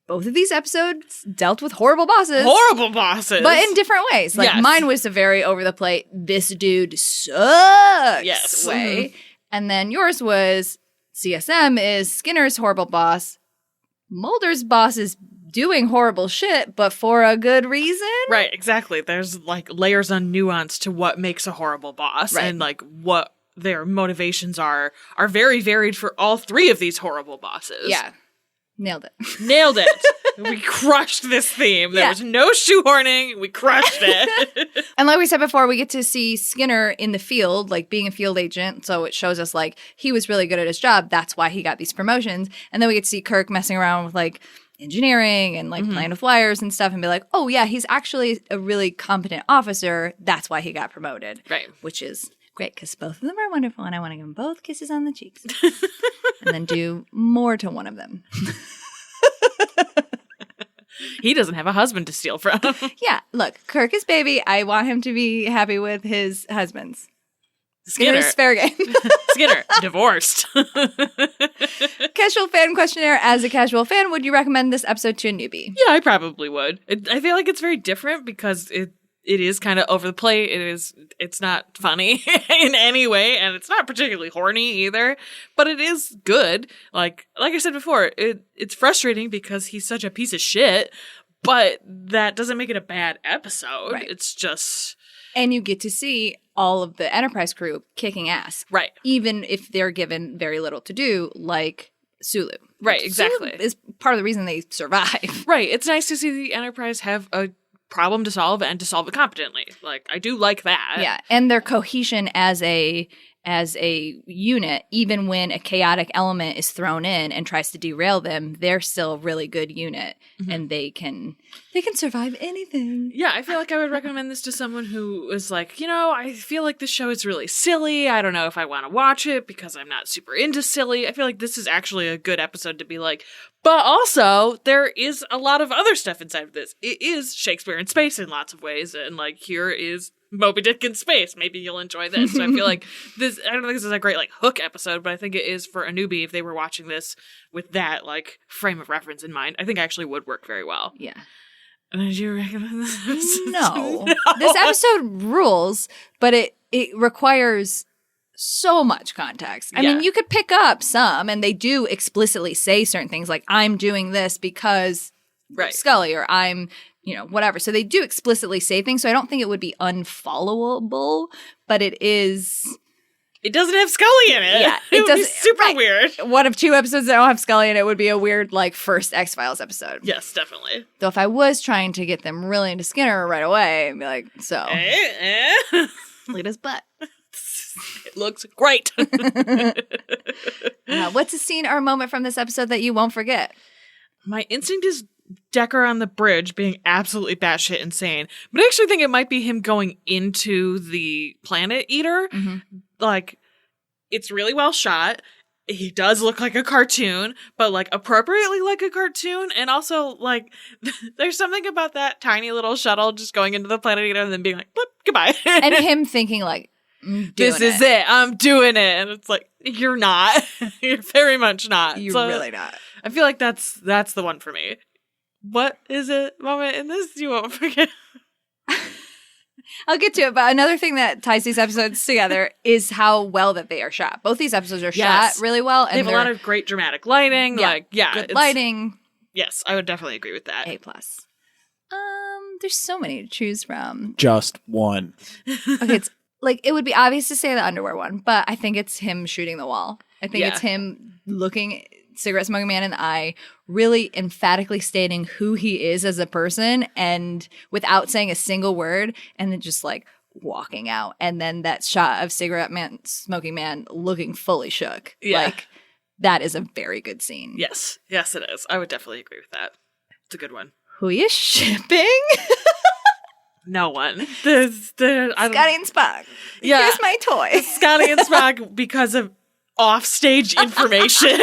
Both of these episodes dealt with horrible bosses. Horrible bosses. But in different ways. Like, Yes. mine was a very over the plate, this dude sucks Yes. way. And then yours was CSM is Skinner's horrible boss. Mulder's boss is doing horrible shit, but for a good reason. Right, exactly. There's like layers on nuance to what makes a horrible boss, Right. and like what their motivations are very varied for all three of these horrible bosses. Yeah. Nailed it. Nailed it. We crushed this theme. There Yeah. was no shoehorning. We crushed it. And like we said before, we get to see Skinner in the field, like being a field agent. So it shows us like he was really good at his job. That's why he got these promotions. And then we get to see Kirk messing around with like engineering and like playing with wires and stuff and be like, oh yeah, he's actually a really competent officer. That's why he got promoted. Right. Which is great because both of them are wonderful and I want to give them both kisses on the cheeks. And then do more to one of them. He doesn't have a husband to steal from. Yeah, look, Kirk is baby. I want him to be happy with his husbands. Skinner. Skinner's fair game. Skinner, divorced. Casual fan questionnaire. As a casual fan, would you recommend this episode to a newbie? Yeah, I probably would. I feel like it's very different because it is kind of over the plate. It's not funny in any way, and it's not particularly horny either, but it is good. Like I said before, it's frustrating because he's such a piece of shit, but that doesn't make it a bad episode. Right. It's just... And you get to see all of the Enterprise crew kicking ass. Right. Even if they're given very little to do, like Sulu. Right, exactly. Sulu is part of the reason they survive. Right. It's nice to see the Enterprise have a problem to solve and to solve it competently. Like, I do like that. Yeah, and their cohesion as a unit, even when a chaotic element is thrown in and tries to derail them, they're still a really good unit, and they can survive anything. Yeah, I feel like I would recommend this to someone who is like, I feel like this show is really silly. I don't know if I want to watch it because I'm not super into silly. I feel like this is actually a good episode to be like, but also there is a lot of other stuff inside of this. It is Shakespeare in space in lots of ways, and like here is Moby Dick in space. Maybe you'll enjoy this. So I feel like this, I don't think this is a great like hook episode, but I think it is for a newbie if they were watching this with that like frame of reference in mind. I think it actually would work very well. Yeah. Did you recommend this episode? No. This episode rules, but it requires so much context. I mean, you could pick up some, and they do explicitly say certain things like, I'm doing this because Scully, or I'm, whatever. So they do explicitly say things, so I don't think it would be unfollowable, but it is... It doesn't have Scully in it. Yeah, it would be super weird. One of two episodes that don't have Scully in it would be a weird, like, first X-Files episode. Yes, definitely. Though if I was trying to get them really into Skinner right away, I'd be like, so... Look at his butt. It looks great. What's a scene or a moment from this episode that you won't forget? My instinct is Decker on the bridge being absolutely batshit insane. But I actually think it might be him going into the planet eater. Like, it's really well shot. he does look like a cartoon, but like appropriately like a cartoon. And also like there's something about that tiny little shuttle just going into the planet and then being like, "Bloop, goodbye." And him thinking like, this is it. I'm doing it. And it's like, you're not. You're very much not. You're So really not. I feel like that's the one for me. What is it moment in this you won't forget? I'll get to it, but another thing that ties these episodes together is how well that they are shot. Both these episodes are Yes. shot really well. And They have a lot of great dramatic lighting. Good it's lighting. Yes, I would definitely agree with that. A+. There's so many to choose from. Just one. Okay, it's like it would be obvious to say the underwear one, but I think it's him shooting the wall. I think it's him looking cigarette smoking man in the eye, really emphatically stating who he is as a person and without saying a single word, and then just like walking out. And then that shot of cigarette man smoking man looking fully shook. Yeah. Like that is a very good scene. Yes, it is. I would definitely agree with that. It's a good one. Who you shipping? No one. Scotty and Spock. Yeah. Here's my toy. Scotty and Spock because of offstage information.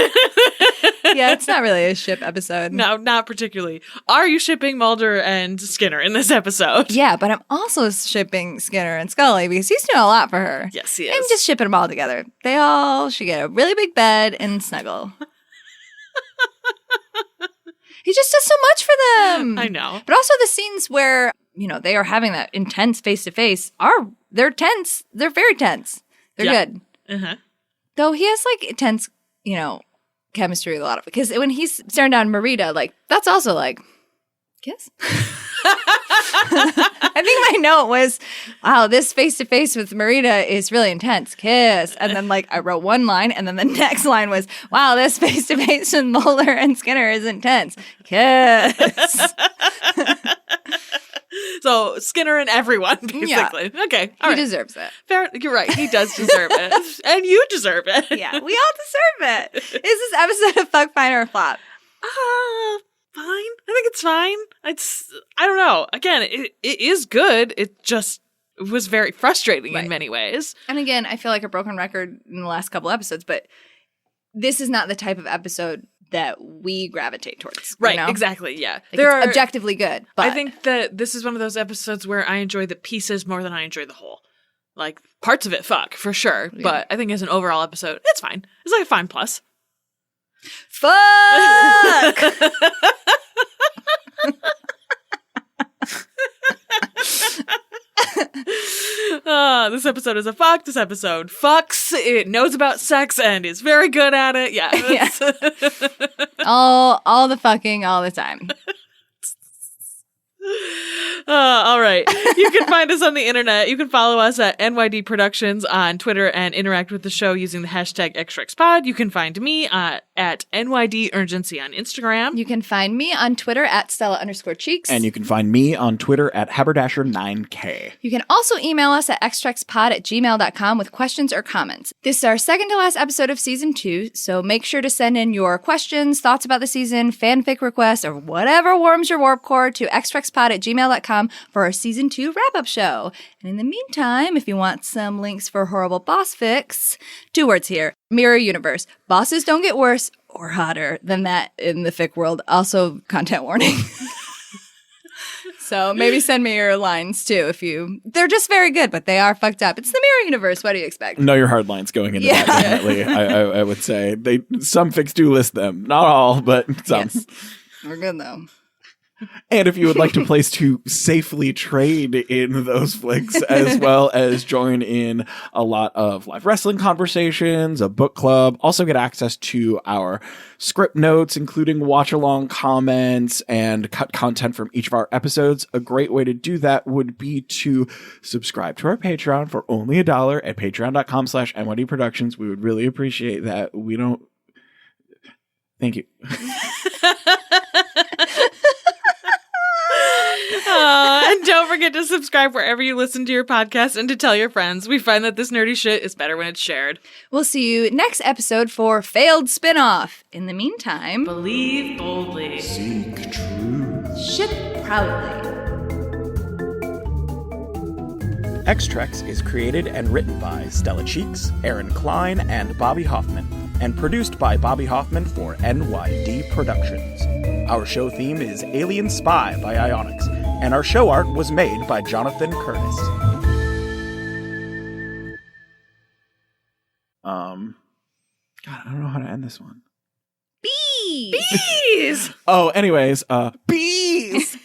Yeah, it's not really a ship episode. No, not particularly. Are you shipping Mulder and Skinner in this episode? Yeah, but I'm also shipping Skinner and Scully because he's doing a lot for her. Yes, he I'm is. just shipping them all together. They all should get a really big bed and snuggle. He just does so much for them. I know. But also the scenes where, you know, they are having that intense face-to-face they're tense. They're very tense. They're good. Uh-huh. Though he has like intense, you know, chemistry with a lot of, because when he's staring down Marita, like that's also like kiss. I think my note was, wow, this face to face with Marita is really intense. Kiss. And then like I wrote one line and then the next line was, wow, this face to face with Mulder and Skinner is intense. Kiss. So Skinner and everyone, basically. Yeah. Okay. He All right. deserves it. Fair. You're right. He does deserve it. And you deserve it. Yeah, we all deserve it. Is this episode a fuck, fine, or a flop? Fine. I think it's fine. I don't know. Again, it is good. It just was very frustrating in many ways. And again, I feel like a broken record in the last couple episodes, but this is not the type of episode that we gravitate towards. Right, you know? exactly, yeah. Like it's objectively good, but I think that this is one of those episodes where I enjoy the pieces more than I enjoy the whole. Like, parts of it fuck, for sure. Yeah. But I think as an overall episode, it's fine. It's like a fine plus. fuck! This episode is a fuck. This episode fucks. It knows about sex and is very good at it. Yeah. all the fucking all the time. All right. You can find us on the internet. You can follow us at NYD Productions on Twitter and interact with the show using the hashtag XTREXPod. You can find me at NYD Urgency on Instagram. You can find me on Twitter at Stella_Cheeks. And you can find me on Twitter at Haberdasher9K. You can also email us at xtrexpod@gmail.com with questions or comments. This is our second to last episode of season 2, so make sure to send in your questions, thoughts about the season, fanfic requests, or whatever warms your warp core to xtrexpod@gmail.com for our season 2 wrap-up show. And in the meantime, if you want some links for horrible boss fics, 2 words here: Mirror Universe. Bosses don't get worse or hotter than that in the fic world. Also, content warning. So maybe send me your lines too they're just very good, but they are fucked up. It's the Mirror Universe. What do you expect? Know your hard lines going into that, definitely. I would say some fics do list them. Not all, but some. Yes. We're good though. And if you would like to place to safely trade in those flicks, as well as join in a lot of live wrestling conversations, a book club, also get access to our script notes, including watch-along comments and cut content from each of our episodes, a great way to do that would be to subscribe to our Patreon for only $1 at patreon.com/NYD Productions. We would really appreciate that. We don't... Thank you. And don't forget to subscribe wherever you listen to your podcast and to tell your friends. We find that this nerdy shit is better when it's shared. We'll see you next episode for Failed Spinoff. In the meantime, Believe boldly. Seek truth. ship proudly. X-Trex is created and written by Stella Cheeks, Erin Cline, and Bobby Hoffman. and produced by Bobby Hoffman for NYD Productions. Our show theme is Alien Spy by Ionix, and our show art was made by Jonathan Curtis. God, I don't know how to end this one. Bees! Bees! Oh, anyways, bees!